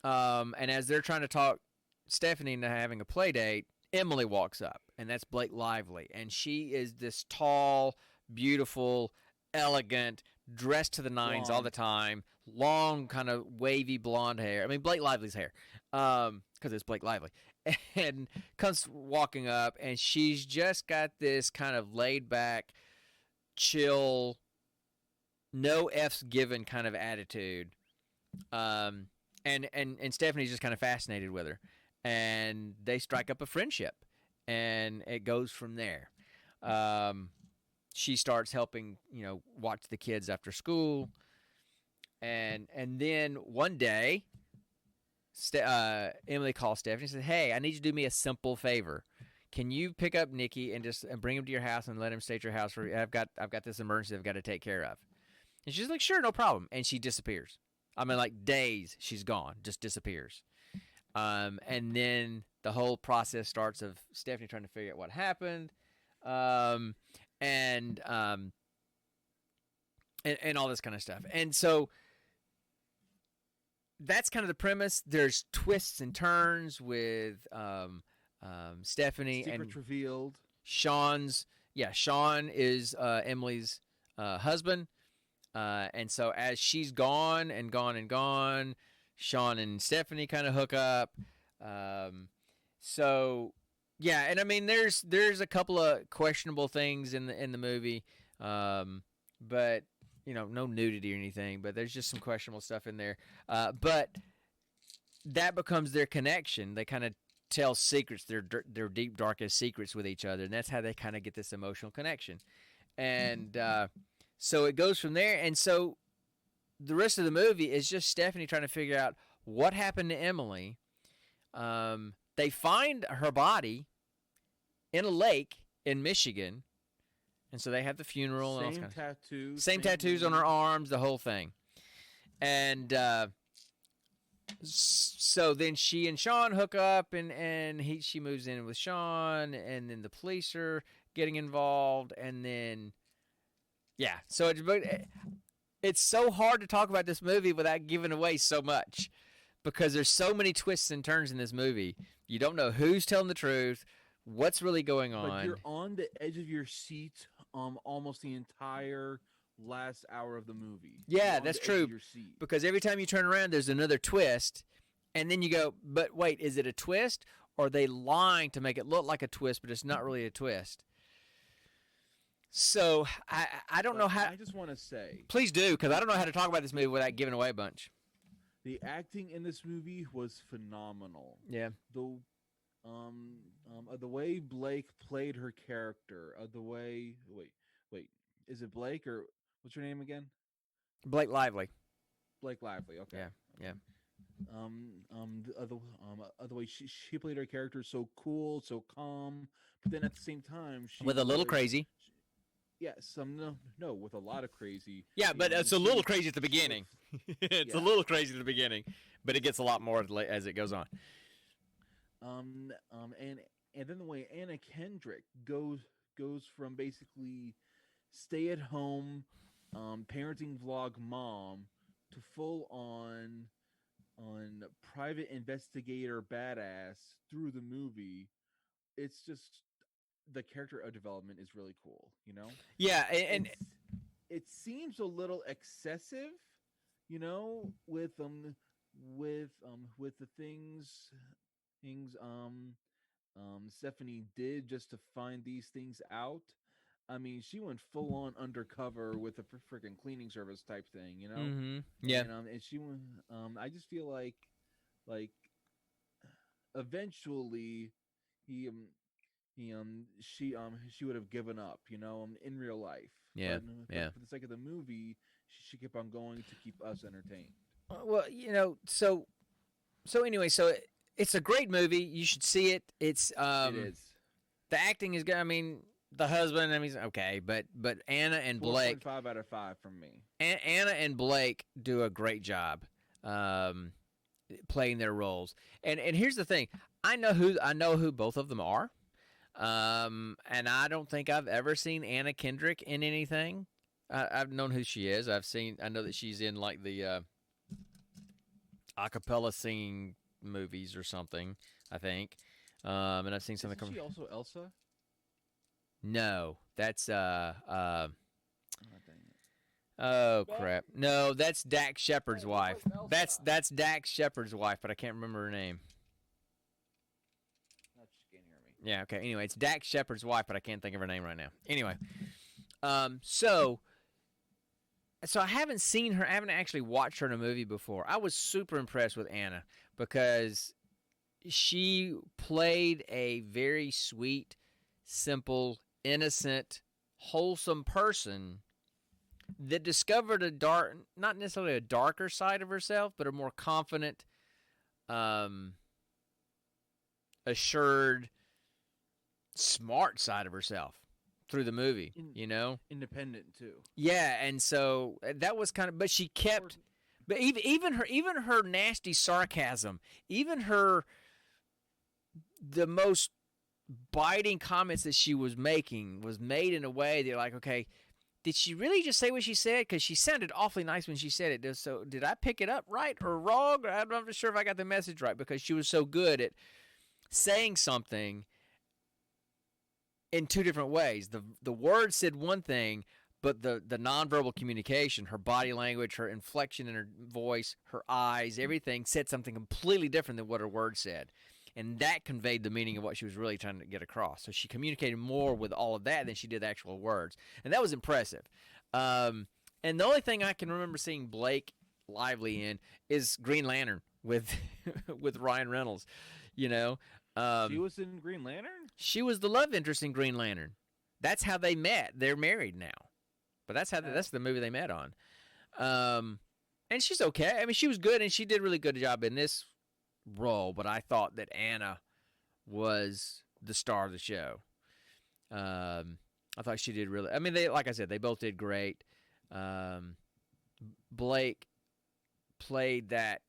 And as they're trying to talk Stephanie into having a play date, Emily walks up, and that's Blake Lively, and she is this tall, beautiful, elegant, dressed to the nines all the time, long, kind of wavy blonde hair. I mean, Blake Lively's hair, because it's Blake Lively, and comes walking up, and she's just got this kind of laid-back, chill, no F's given kind of attitude, and Stephanie's just kind of fascinated with her. And they strike up a friendship, and it goes from there. She starts helping, watch the kids after school, and then one day, Emily calls Stephanie and says, "Hey, I need you to do me a simple favor. Can you pick up Nikki and just bring him to your house and let him stay at your house for? I've got this emergency I've got to take care of." And she's like, "Sure, no problem." And she disappears. I mean, like days, she's gone, just disappears. And then the whole process starts of Stephanie trying to figure out what happened, and all this kind of stuff. And so that's kind of the premise. There's twists and turns with Stephanie. Secrets revealed. Sean is Emily's husband. And so as she's gone, Sean and Stephanie kind of hook up. So yeah, and I mean there's a couple of questionable things in the movie, but no nudity or anything, but there's just some questionable stuff in there. But that becomes their connection. They kind of tell secrets, their deep darkest secrets with each other, and that's how they kind of get this emotional connection. And so it goes from there, and so the rest of the movie is just Stephanie trying to figure out what happened to Emily. They find her body in a lake in Michigan, and so they have the funeral. Same tattoos on her arms, the whole thing. And so then she and Sean hook up, and she moves in with Sean, and then the police are getting involved, and then so it's so hard to talk about this movie without giving away so much, because there's so many twists and turns in this movie. You don't know who's telling the truth, what's really going on. But you're on the edge of your seat almost the entire last hour of the movie. Yeah, that's true. Because every time you turn around, there's another twist, and then you go, but wait, is it a twist? Or are they lying to make it look like a twist, but it's not really a twist? So I don't know But how. I just want to say Please do, because I the don't know how to talk about this movie without giving away a bunch. the acting in this movie was phenomenal. Yeah. The the way Blake played her character, the way wait, is it Blake or what's her name again? Blake Lively. Blake Lively. Okay, Yeah. Yeah. okay. The way she played her character so cool, so calm, but then at the same time she With a little was crazy. yeah, some no with a lot of crazy. Yeah, but it's a She little would crazy at the she would beginning. It's a yeah. little crazy at the beginning, but it gets a lot more as it goes on. Um and then the way Anna Kendrick goes from basically stay at home parenting vlog mom to full on private investigator badass through the movie. It's just the character development is really cool, you know? Yeah, and It's it seems a little excessive, you know, with the things Stephanie did just to find these things out. I mean, she went full on undercover with a freaking cleaning service type thing, you know? yeah, And she went I just feel like eventually he she would have given up, you know, in real life. yeah, But yeah. for the sake of the movie, she kept on going to keep us entertained. Well, so anyway, it's a great movie. You should see it. It's It is the acting is good. I mean, the husband, I mean, he's okay, but Anna and Blake, 4.5 out of 5 from me. Anna and Blake do a great job playing their roles. And here's the thing, I know who both of them are. And I don't think I've ever seen Anna Kendrick in anything. I've known who she is. I know that she's in like the acapella singing movies or something. I think. And I've seen something. Isn't she also Elsa? No, that's Oh, dang it. oh crap. No, that's Dax Shepard's wife. That's Dax Shepard's wife, but I can't remember her name. No, she can't hear me. Yeah. Okay. Anyway, it's Dax Shepard's wife, but I can't think of her name right now. Anyway, so I haven't seen her. I haven't actually watched her in a movie before. I was super impressed with Anna because she played a very sweet, simple, innocent, wholesome person that discovered not necessarily a darker side of herself, but a more confident, um, assured, smart side of herself through the movie, In, you know? independent too. Yeah, and so that was kind of, but she kept, but even her nasty sarcasm, even the most biting comments that she was making was made in a way that you're like, okay, did she really just say what she said? Because she sounded awfully nice when she said it. So did I pick it up right or wrong? I'm not sure if I got the message right because she was so good at saying something in two different ways. The word said one thing, but the nonverbal communication, her body language, her inflection in her voice, her eyes, everything said something completely different than what her words said. And that conveyed the meaning of what she was really trying to get across. So she communicated more with all of that than she did the actual words. And that was impressive. And the only thing I can remember seeing Blake Lively in is Green Lantern with with Ryan Reynolds. You know, She was in Green Lantern? she was the love interest in Green Lantern. That's how they met. They're married now, but that's the movie they met on. And she's okay. I mean, she was good, and she did a really good job in this role. But I thought that Anna was the star of the show. I thought she did really. I mean, like I said, they both did great. Blake played that.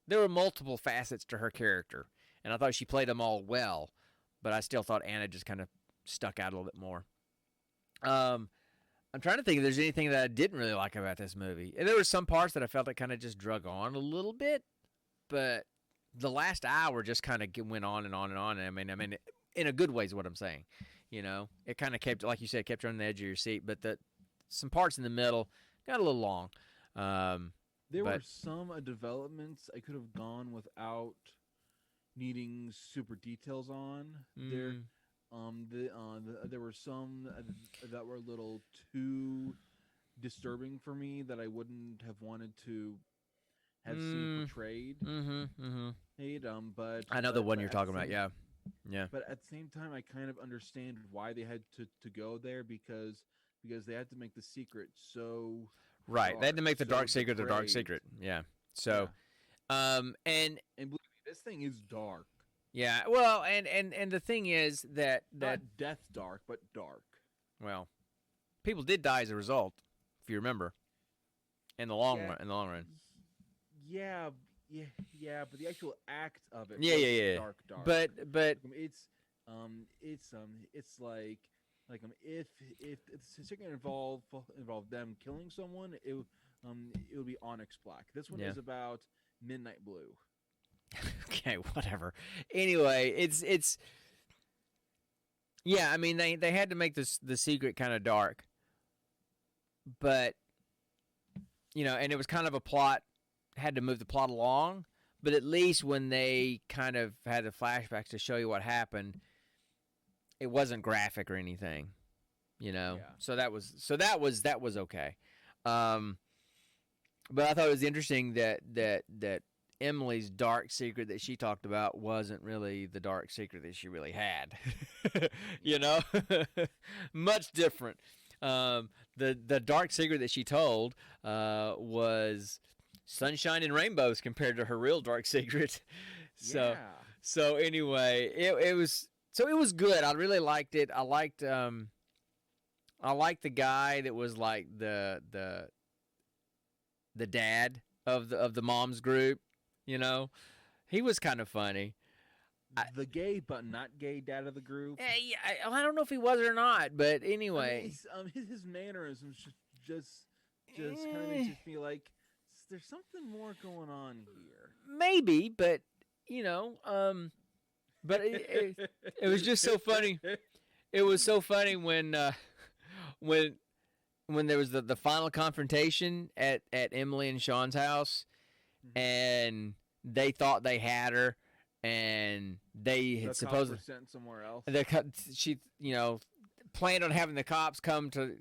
There were multiple facets to her character, and I thought she played them all well. But I still thought Anna just kind of stuck out a little bit more. I'm trying to think if there's anything that I didn't really like about this movie. And there were some parts that I felt it kind of just drug on a little bit, but the last hour just kind of went on and on and on. I mean, in a good way is what I'm saying. You know, it kind of kept, like you said, kept you on the edge of your seat. But some parts in the middle got a little long. There were some developments I could have gone without needing super details on. There, There were some that were a little too disturbing for me that I wouldn't have wanted to have seen Mm, portrayed. mm-hmm, mm-hmm. But I know the one you're talking about. Yeah, yeah. but at the same time, I kind of understand why they had to go there because they had to make the secret so Right. They had dark, to make the so dark secret the dark depraved. secret. Yeah. So, Yeah, and and believe me, this thing is dark. yeah. Well, and the thing is that Not death dark, but dark. well, people did die as a result, if you remember, in the long Yeah, run. In the long run. yeah, yeah, yeah. But the actual act of it Yeah, was yeah, yeah. dark, dark. But It's like if it's going to involve them killing someone, it would be Onyx Black. This one yeah. is about Midnight Blue. Okay, whatever. Anyway, it's yeah. I mean, they had to make the secret kind of dark, but and it was kind of a plot. Had to move the plot along, but at least when they kind of had the flashbacks to show you what happened, it wasn't graphic or anything. Yeah. So that was okay. Um, but I thought it was interesting that Emily's dark secret that she talked about wasn't really the dark secret that she really had. Much different. The dark secret that she told was sunshine and rainbows compared to her real dark secret. So Yeah. so anyway, it was good. I really liked it. I liked the guy that was like the dad of the mom's group. He was kind of funny. The gay but not gay dad of the group. Yeah, I don't know if he was or not, but anyway, I mean, his mannerisms just kind of makes you feel like there's something more going on here. maybe, but but it was just so funny. It was so funny when there was the final confrontation at Emily and Sean's house, and they thought they had her, and they had supposedly sent somewhere else. She planned on having the cops come to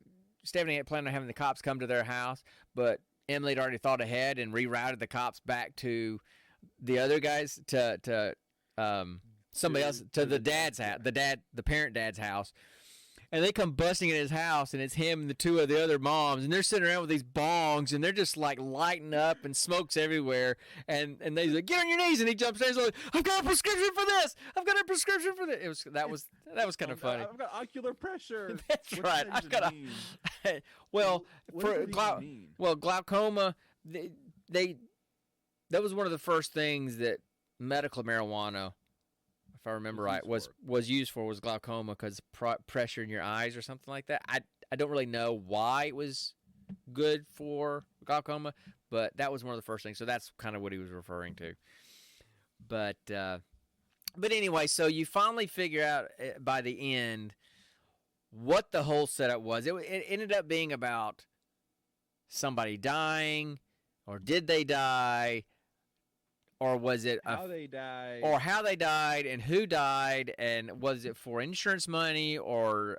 Stephanie had planned on having the cops come to their house, but Emily had already thought ahead and rerouted the cops back to the other guys to somebody else to the dad's house, the parent dad's house. And they come busting in his house, and it's him and the two of the other moms, and they're sitting around with these bongs, and they're just like lighting up, and smoke's everywhere. And they're like, "Get on your knees!" And he jumps down, and he's like, "I've got a prescription for this. I've got a prescription for this." That was kind of funny. I've got ocular pressure. That's What right. does I've that got mean? for glaucoma, they that was one of the first things that medical marijuana, if I remember right, was used for was glaucoma because pressure in your eyes or something like that. I don't really know why it was good for glaucoma, but that was one of the first things. So that's kind of what he was referring to. But anyway, so you finally figure out by the end what the whole setup was. It ended up being about somebody dying, or did they die? Or was it how they died? Or how they died and who died, and was it for insurance money, or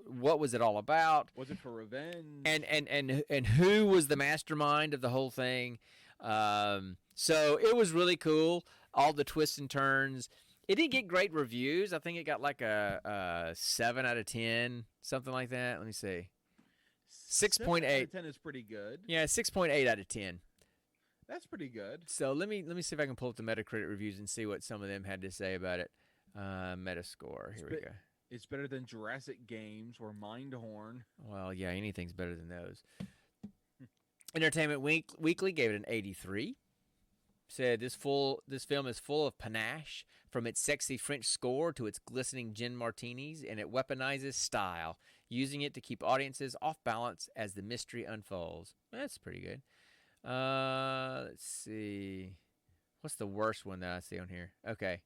what was it all about? Was it for revenge? And who was the mastermind of the whole thing? So it was really cool. All the twists and turns. It didn't get great reviews. I think it got like a 7 out of 10, something like that. Let me see. 6.8 out of 10 is pretty good. Yeah, 6.8 out of 10. That's pretty good. So let me see if I can pull up the Metacritic reviews and see what some of them had to say about it. Metascore. Here we go. It's better than Jurassic Games or Mindhorn. Well, yeah, anything's better than those. Entertainment Weekly gave it an 83. Said this film is full of panache, from its sexy French score to its glistening gin martinis, and it weaponizes style, using it to keep audiences off balance as the mystery unfolds. That's pretty good. Let's see. What's the worst one that I see on here? Okay.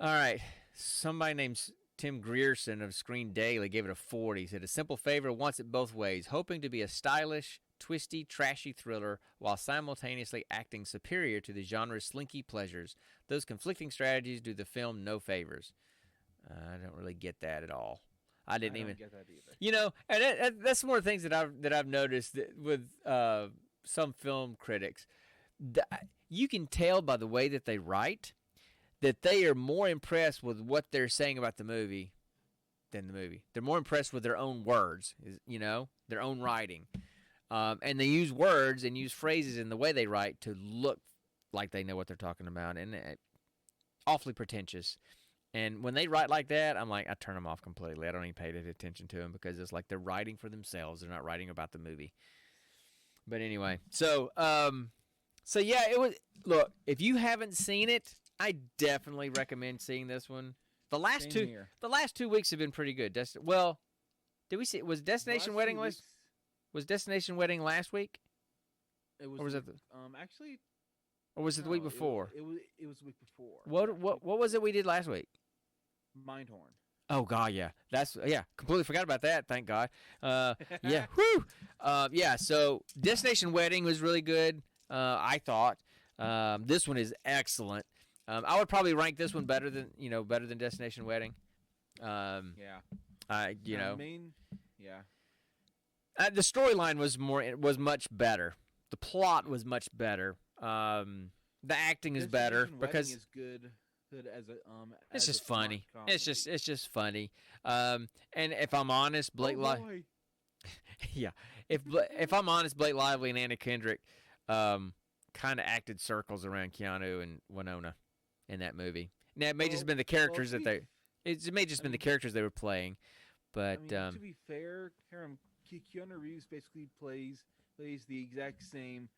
All right. Somebody named Tim Grierson of Screen Daily gave it a 40. He said, a simple favor wants it both ways, hoping to be a stylish, twisty, trashy thriller while simultaneously acting superior to the genre's slinky pleasures. Those conflicting strategies do the film no favors. I don't really get that at all. I I didn't don't even, get that either. and that's one of the things that I've noticed with some film critics. Th- you can tell by the way that they write that they are more impressed with what they're saying about the movie than the movie. They're more impressed with their own words, their own writing. And they use words and use phrases in the way they write to look like they know what they're talking about, and awfully pretentious. And when they write like that, I'm like, I turn them off completely. I don't even pay attention to them because it's like they're writing for themselves. They're not writing about the movie. But anyway, so yeah, it was. Look, if you haven't seen it, I definitely recommend seeing this one. The last Same two, here. the last 2 weeks have been pretty good. Well, did we see? Was Destination Last Wedding 2 weeks, last? Was Destination Wedding last week, it was or was the it? actually Or was it the no, week before? it was the week before. What Yeah, what was it we did last week? Mindhorn. Oh God, yeah, completely forgot about that. Thank God. Yeah, whew. Yeah. So Destination Wedding was really good. I thought this one is excellent. I would probably rank this one better than Destination Wedding. Yeah. I you know Main. Yeah. the storyline was much better. The plot was much better. The acting is better Destination because Wedding is good. Good as a it's as a just smart funny. comedy. It's just funny. And if I'm honest, Boy. yeah. If I'm honest, Blake Lively and Anna Kendrick, kind of acted circles around Keanu and Winona in that movie. Now it may just have been the characters that they. It may just been the characters they were playing, but to be fair, Keanu Reeves basically plays the exact same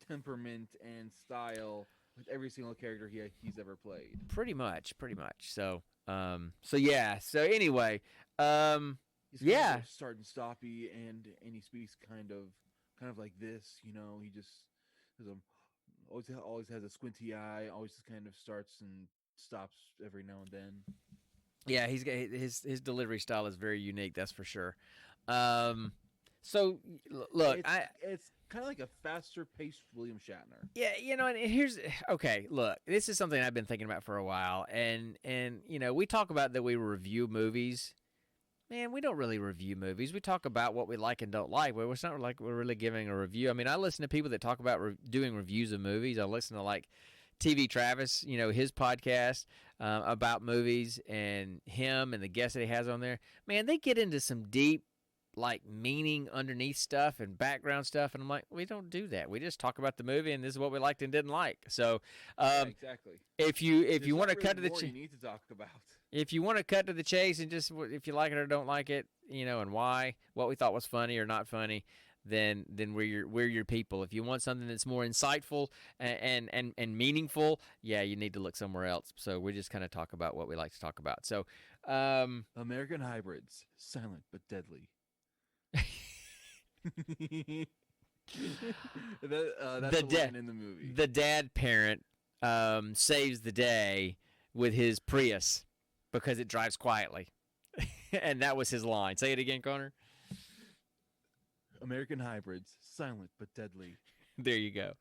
temperament and style with every single character he's ever played. pretty much. So yeah. So anyway, He's yeah. kind of start and stoppy, and he speaks kind of like this. He just has always has a squinty eye. Always just kind of starts and stops every now and then. Yeah, he's got his delivery style is very unique. That's for sure. So look, It's kind of like a faster paced William Shatner. yeah, and here's okay. Look, this is something I've been thinking about for a while, and we talk about that we review movies. Man, we don't really review movies. We talk about what we like and don't like. But it's not like we're really giving a review. I mean, I listen to people that talk about doing reviews of movies. I listen to like TV Travis, his podcast about movies, and him and the guests that he has on there. Man, they get into some deep, like, meaning underneath stuff and background stuff, and I'm like, we don't do that. We just talk about the movie, and this is what we liked and didn't like. So, Yeah, exactly. If you want to cut to the you need to talk about. if you want to cut to the chase and just if you like it or don't like it, and why, what we thought was funny or not funny, then we're your people. If you want something that's more insightful and meaningful, yeah, you need to look somewhere else. So we just kind of talk about what we like to talk about. So, American Hybrids, silent but deadly. That's the line in the movie. The dad parent saves the day with his Prius because it drives quietly, and that was his line. Say it again, Connor. American Hybrids, silent but deadly. There you go.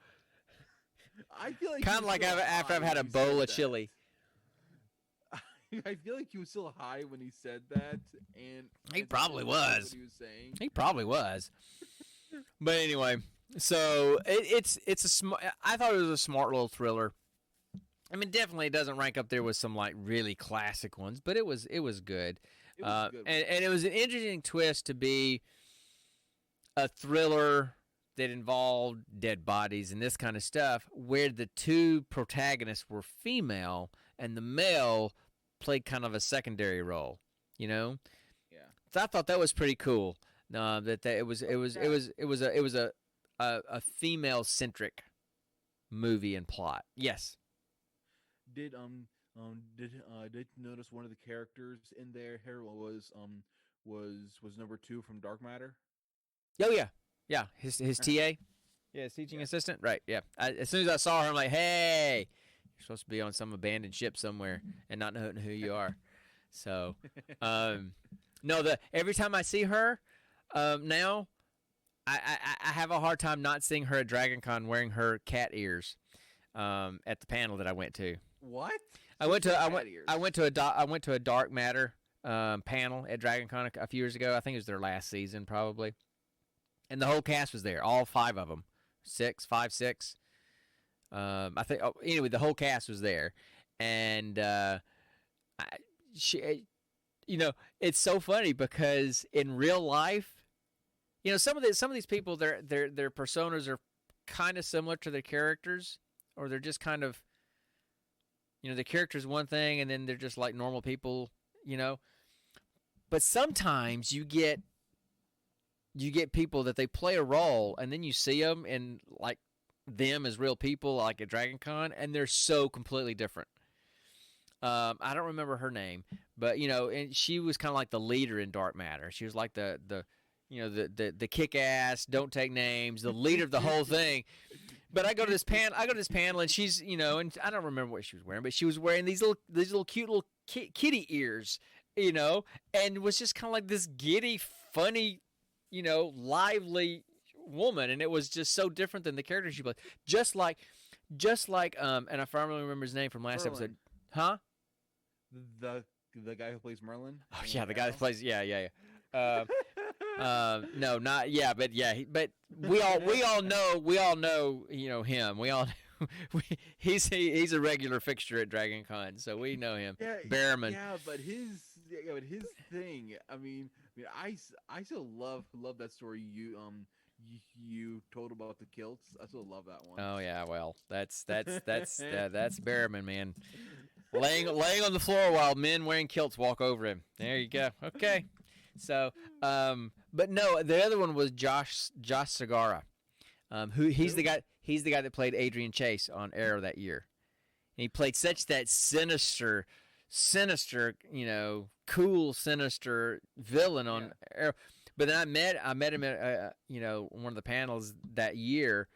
I feel like kind of like after I've had a bowl of chili. I feel like he was still high when he said that, and he probably was. What he was saying. He probably was. But anyway, so it's a smart. I thought it was a smart little thriller. I mean, definitely it doesn't rank up there with some like really classic ones, but it was good. It was a good and it was an interesting twist to be a thriller that involved dead bodies and this kind of stuff, where the two protagonists were female and the male played kind of a secondary role. Yeah. So I thought that was pretty cool. It was a female centric movie and plot. Yes. Did you notice one of the characters in there here was number 2 from Dark Matter? Oh yeah. His TA. Yeah, his teaching assistant. Right. Yeah. As soon as I saw her, I'm like, hey, you're supposed to be on some abandoned ship somewhere and not knowing who you are. So, no, every time I see her, now, I have a hard time not seeing her at DragonCon wearing her cat ears, at the panel that I went to. What? I went to cat ears. I went to a Dark Matter panel at DragonCon a few years ago. I think it was their last season probably, and the whole cast was there, all 5 of them, 6. I think anyway, the whole cast was there, and she, you know, it's so funny because in real life, you know, some of these people, their personas are kind of similar to their characters, or they're just kind of, you know, the character's one thing, and then they're just like normal people, you know. But sometimes you get people that they play a role, and then you see them and like them as real people, like at DragonCon, and they're so completely different. I don't remember her name, but you know, and she was kind of like the leader in Dark Matter. She was like the you know, the kick ass, don't take names, the leader of the whole thing. But I go to this panel, and she's, you know, and I don't remember what she was wearing, but she was wearing these little cute little kitty ears, you know, and was just kind of like this giddy, funny, you know, lively woman, and it was just so different than the character she played. Just like, and I finally remember his name from last episode, huh? The guy who plays Merlin. Oh yeah, the guy that plays yeah. No, not yeah, but yeah, but we all know, you know, him. We all he's a regular fixture at DragonCon, so we know him. Yeah, Behrman. Yeah, but his thing. I mean, I still love that story you told about the kilts. I still love that one. Oh yeah, well, that's Behrman, man. Laying on the floor while men wearing kilts walk over him. There you go. Okay. So, but no, the other one was Josh Segarra. He's the guy that played Adrian Chase on Arrow that year. And he played such that sinister, you know, cool, sinister villain on Arrow. But then I met him at you know, one of the panels that year,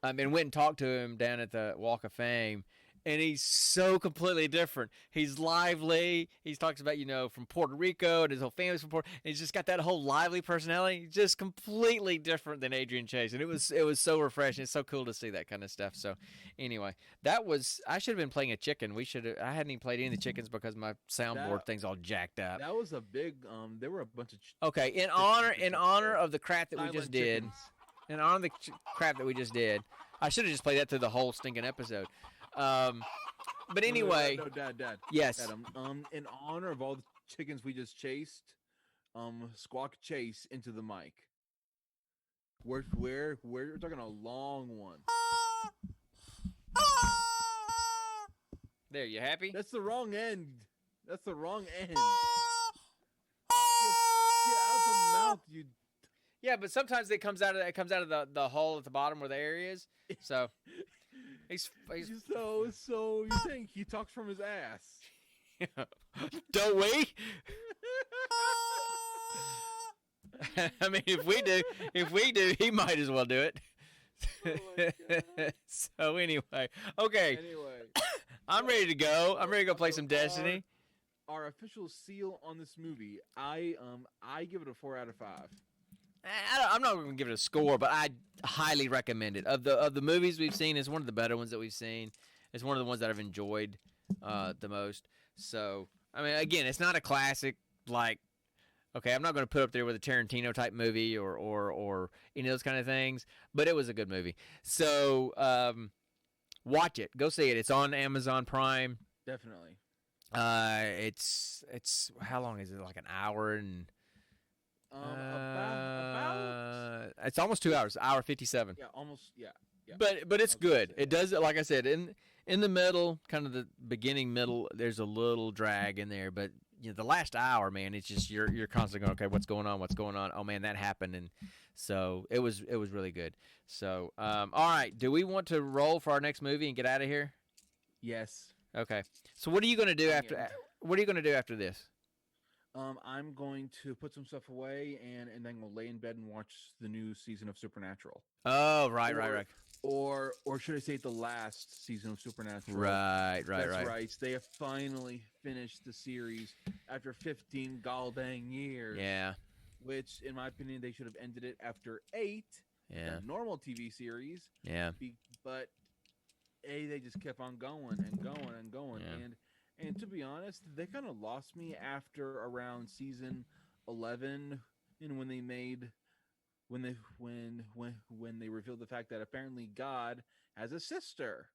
and went and talked to him down at the Walk of Fame. And he's so completely different. He's lively. He talks about, you know, from Puerto Rico, and his whole family's from Puerto Rico. And he's just got that whole lively personality. Just completely different than Adrian Chase. And it was so refreshing. It's so cool to see that kind of stuff. So anyway, I should have been playing a chicken. I hadn't even played any of the chickens because my soundboard thing's all jacked up. That was a big, there were a bunch of okay, in honor of the crap that we just did, in honor of the crap that we just did, I should have just played that through the whole stinking episode. But anyway, no, Dad. Yes. Dad, in honor of all the chickens we just chased, Squawk Chase into the mic. We're talking a long one. There, you happy? That's the wrong end. Get out the mouth, you. Yeah, but sometimes it comes out of the hole at the bottom where the air is. So. He's so you're saying he talks from his ass? Don't we? I mean, if we do, he might as well do it. Oh So anyway, okay. I'm ready to go. I'm ready to go play some Destiny. Our official seal on this movie, I give it a 4 out of 5. I'm not going to give it a score, but I highly recommend it. Of the movies we've seen, it's one of the better ones that we've seen. It's one of the ones that I've enjoyed the most. So, I mean, again, it's not a classic like, okay, I'm not going to put up there with a Tarantino type movie or any of those kind of things, but it was a good movie. So, watch it. Go see it. It's on Amazon Prime. Definitely. It's how long is it? Like an hour and. About It's almost 2 hours. Hour 57. Yeah, almost. Yeah. But it's good. It does, like I said, in the middle, kind of the beginning middle. There's a little drag in there, but you know, the last hour, man, it's just you're constantly going, okay, what's going on? Oh man, that happened, and so it was really good. So all right, do we want to roll for our next movie and get out of here? Yes. Okay. So what are you going to do after? What are you going to do after this? I'm going to put some stuff away and then go lay in bed and watch the new season of Supernatural. Oh, right. Or should I say the last season of Supernatural? Right. That's right. They have finally finished the series after 15 goddamn years. Yeah. Which, in my opinion, they should have ended it after 8. Yeah. The normal TV series. Yeah. But they just kept on going and going and going. Yeah. And to be honest, they kind of lost me after around season 11, and when they made when they revealed the fact that apparently God has a sister.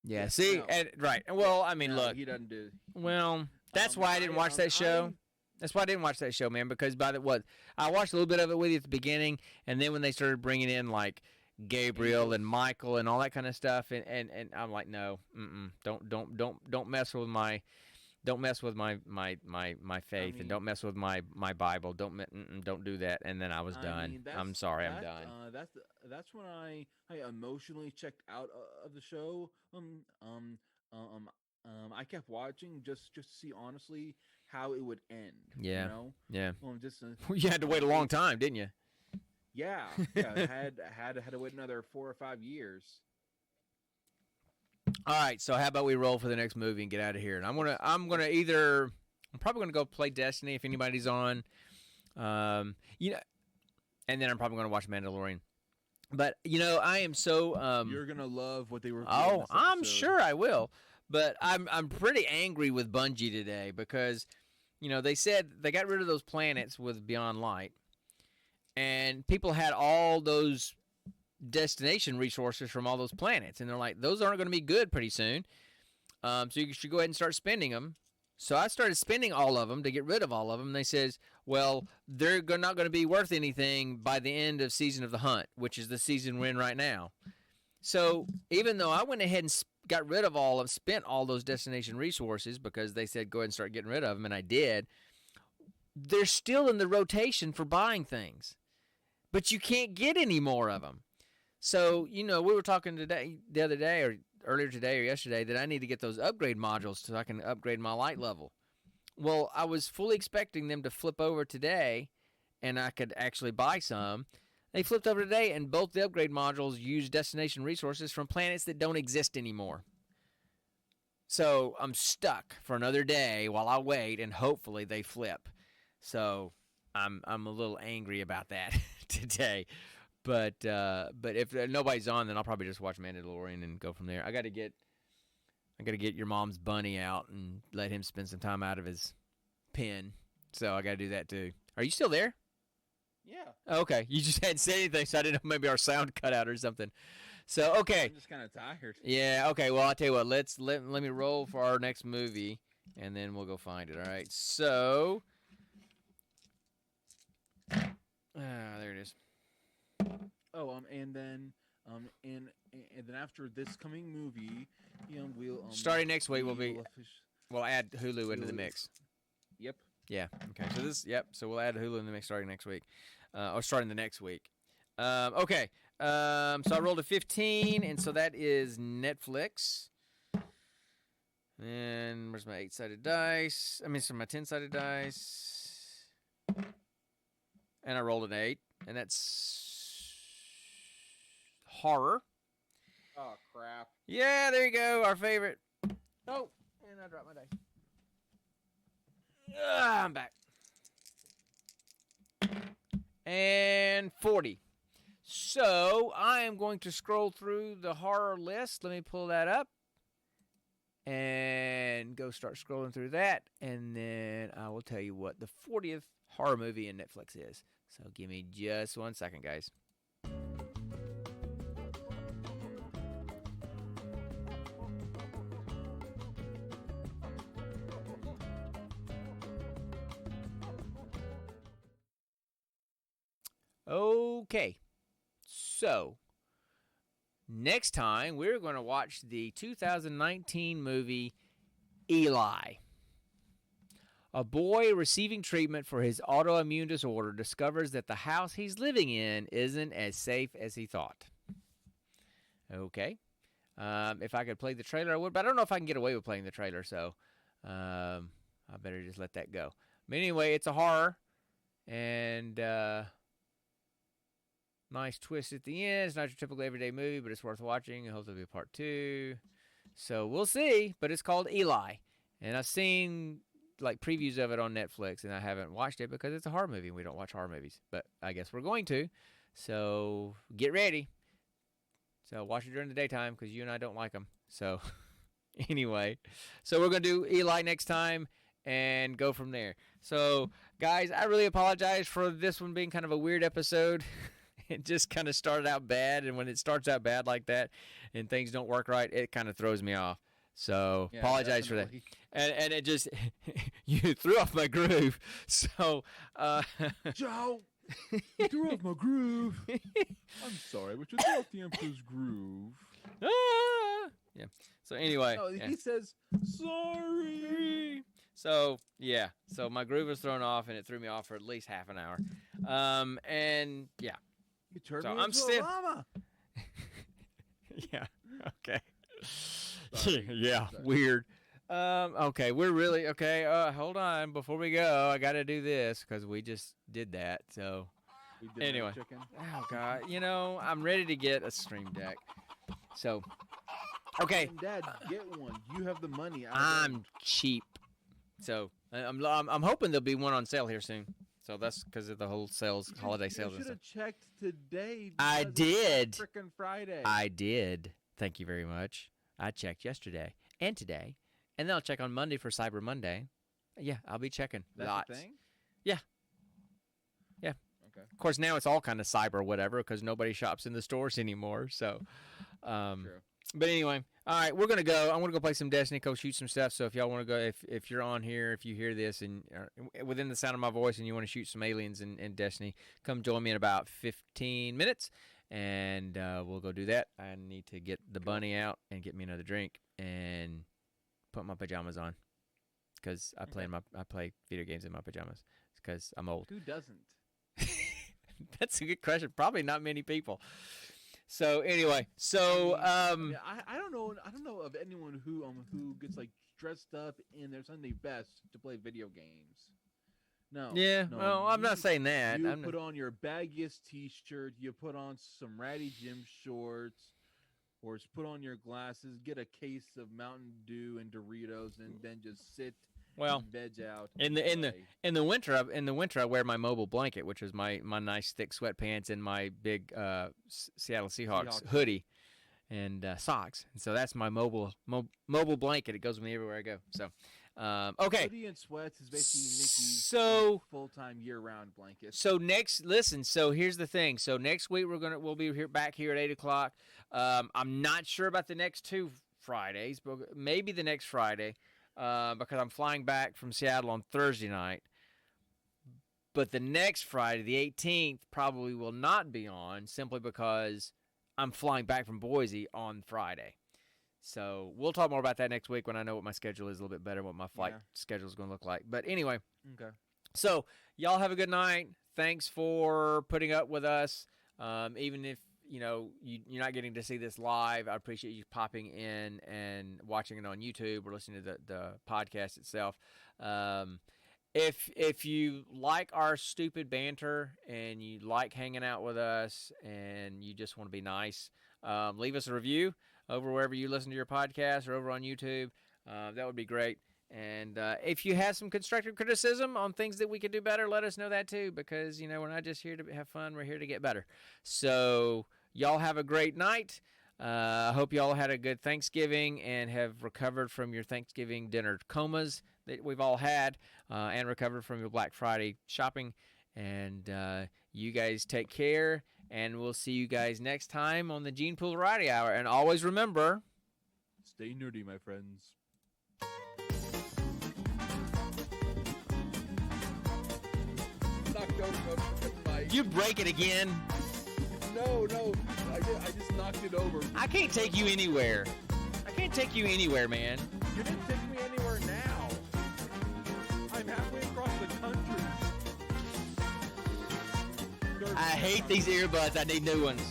Yeah, Yeah, see, no, and, right. yeah, Well, I mean, no, look. he doesn't do. Well, that's why I didn't watch that show. I That's why I didn't watch that show, man. Because by the what I watched a little bit of it with you at the beginning, and then when they started bringing in like Gabriel and angels. Michael and all that kind of stuff, and I'm like, no, don't mess with my my I faith, and mean, don't mess with my Bible. Don't do that. And then I was I done. mean I'm sorry, I'm done. that's when I emotionally checked out of the show. Um, I kept watching just to see honestly how it would end. You Yeah, know, yeah. just You had to wait a long it's time, didn't you? yeah, yeah. Had to wait another 4 or 5 years. All right, so how about we roll for the next movie and get out of here? And I'm probably gonna go play Destiny if anybody's on, you know, and then I'm probably gonna watch Mandalorian. But I am so You're gonna love what they reveal in oh, this I'm episode. sure I will. But I'm pretty angry with Bungie today because they said they got rid of those planets with Beyond Light, and people had all those destination resources from all those planets, and they're like, those aren't going to be good pretty soon. So you should go ahead and start spending them. So I started spending all of them to get rid of all of them. And they says, well, they're not going to be worth anything by the end of Season of the Hunt, which is the season we're in right now. So even though I went ahead and got rid of spent all those destination resources because they said go ahead and start getting rid of them, and I did, they're still in the rotation for buying things. But you can't get any more of them. So, we were talking the other day, or earlier today or yesterday, that I need to get those upgrade modules so I can upgrade my light level. Well, I was fully expecting them to flip over today, and I could actually buy some. They flipped over today, and both the upgrade modules use destination resources from planets that don't exist anymore. So I'm stuck for another day while I wait, and hopefully they flip. So I'm a little angry about that today. But if nobody's on, then I'll probably just watch Mandalorian and go from there. I got to get your mom's bunny out and let him spend some time out of his pen. So I got to do that too. Are you still there? Yeah. Oh, okay. You just hadn't said anything, so I didn't know, maybe our sound cut out or something. So okay. I'm just kind of tired. Yeah. Okay. Well, I'll tell you what. Let me roll for our next movie, and then we'll go find it. All right. So. There it is. Oh, and then after this coming movie, we'll starting next week we'll we'll add Hulu into the mix. Yep. Yeah. Okay. So we'll add Hulu in the mix starting next week, or starting the next week. Okay. So I rolled a 15, and so that is Netflix. And where's my 8-sided dice? My 10-sided dice. And I rolled an 8, and that's horror. Oh crap! Yeah, there you go. Our favorite. Oh, and I dropped my dice. I'm back. And 40. So I am going to scroll through the horror list. Let me pull that up and go start scrolling through that. And then I will tell you what the 40th horror movie in Netflix is. So give me just 1 second, guys. Okay, so next time we're going to watch the 2019 movie Eli. A boy receiving treatment for his autoimmune disorder discovers that the house he's living in isn't as safe as he thought. Okay, if I could play the trailer, I would, but I don't know if I can get away with playing the trailer, so I better just let that go. But anyway, it's a horror, and nice twist at the end. It's not your typical everyday movie, but it's worth watching. I hope there'll be a part 2. So we'll see. But it's called Eli. And I've seen like previews of it on Netflix, and I haven't watched it because it's a horror movie and we don't watch horror movies. But I guess we're going to. So get ready. So watch it during the daytime because you and I don't like them. So Anyway, so we're going to do Eli next time and go from there. So, guys, I really apologize for this one being kind of a weird episode. It just kind of started out bad, and when it starts out bad like that and things don't work right, it kind of throws me off. So, apologize definitely. for that. And it just, you threw off my groove. So, Joe, you threw off my groove. I'm sorry, but you threw off the Emperor's groove. Yeah. So, anyway. No, he says, sorry. So, yeah. So, my groove was thrown off, and it threw me off for at least half an hour. And, yeah. You turned So me I'm into still- Obama. Yeah. Okay. Sorry. Yeah. Sorry. Weird. Okay. We're really okay. Hold on. Before we go, I got to do this because we just did that. So We did Anyway. Chicken. oh god, I'm ready to get a Stream Deck. So okay, And Dad, get one. You have the money. I'm cheap. So I'm hoping there'll be one on sale here soon. So that's because of the whole holiday sales and You should stuff. have checked today. I did. Frickin' Friday. I did. Thank you very much. I checked yesterday and today, and then I'll check on Monday for Cyber Monday. Yeah, I'll be checking That's lots. the thing? Yeah. Yeah. Okay. Of course, now it's all kind of cyber whatever because nobody shops in the stores anymore. So, True. but anyway, all right, we're gonna go. I'm gonna go play some Destiny, go shoot some stuff. So if y'all want to go, if you're on here, if you hear this and within the sound of my voice, and you want to shoot some aliens in Destiny, come join me in about 15 minutes, and we'll go do that. I need to get the bunny out and get me another drink and put my pajamas on because I play video games in my pajamas because I'm old. Who doesn't? That's a good question. Probably not many people. So anyway, so I don't know. I don't know of anyone who gets like dressed up in their Sunday best to play video games. No. yeah. No, Well, I'm not saying that. You I'm put on your baggiest T-shirt. You put on some ratty gym shorts, or just put on your glasses. Get a case of Mountain Dew and Doritos, and then just sit. Well, and veg out. in the winter I wear my mobile blanket, which is my nice thick sweatpants and my big Seattle Seahawks hoodie and socks. And so that's my mobile blanket. It goes with me everywhere I go. So okay. Hoodie and sweats is basically Nikki's full-time year-round blanket. So so here's the thing. So next week we'll be back here at 8:00. I'm not sure about the next 2 Fridays, but maybe the next Friday. Because I'm flying back from Seattle on Thursday night. But the next Friday, the 18th, probably will not be on simply because I'm flying back from Boise on Friday. So we'll talk more about that next week when I know what my schedule is a little bit better, what my flight schedule is going to look like. But anyway, Okay. so y'all have a good night. Thanks for putting up with us. Even if you're not getting to see this live, I appreciate you popping in and watching it on YouTube or listening to the podcast itself. If you like our stupid banter and you like hanging out with us and you just want to be nice, leave us a review over wherever you listen to your podcast or over on YouTube. That would be great. And if you have some constructive criticism on things that we could do better, let us know that too, because, we're not just here to have fun. We're here to get better. So y'all have a great night. I hope y'all had a good Thanksgiving and have recovered from your Thanksgiving dinner comas that we've all had and recovered from your Black Friday shopping. And you guys take care, and we'll see you guys next time on the Gene Pool Variety Hour. And always remember, Stay nerdy, my friends. Knocked over my you break it again. No, I just knocked it over. I can't take you anywhere. I can't take you anywhere, man. You didn't take me anywhere now. I'm halfway across the country. I hate these earbuds. I need new ones.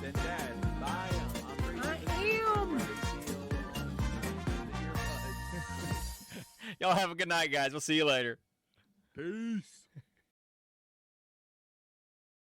Then Dad, buy 'em. Y'all have a good night, guys. We'll see you later. Peace.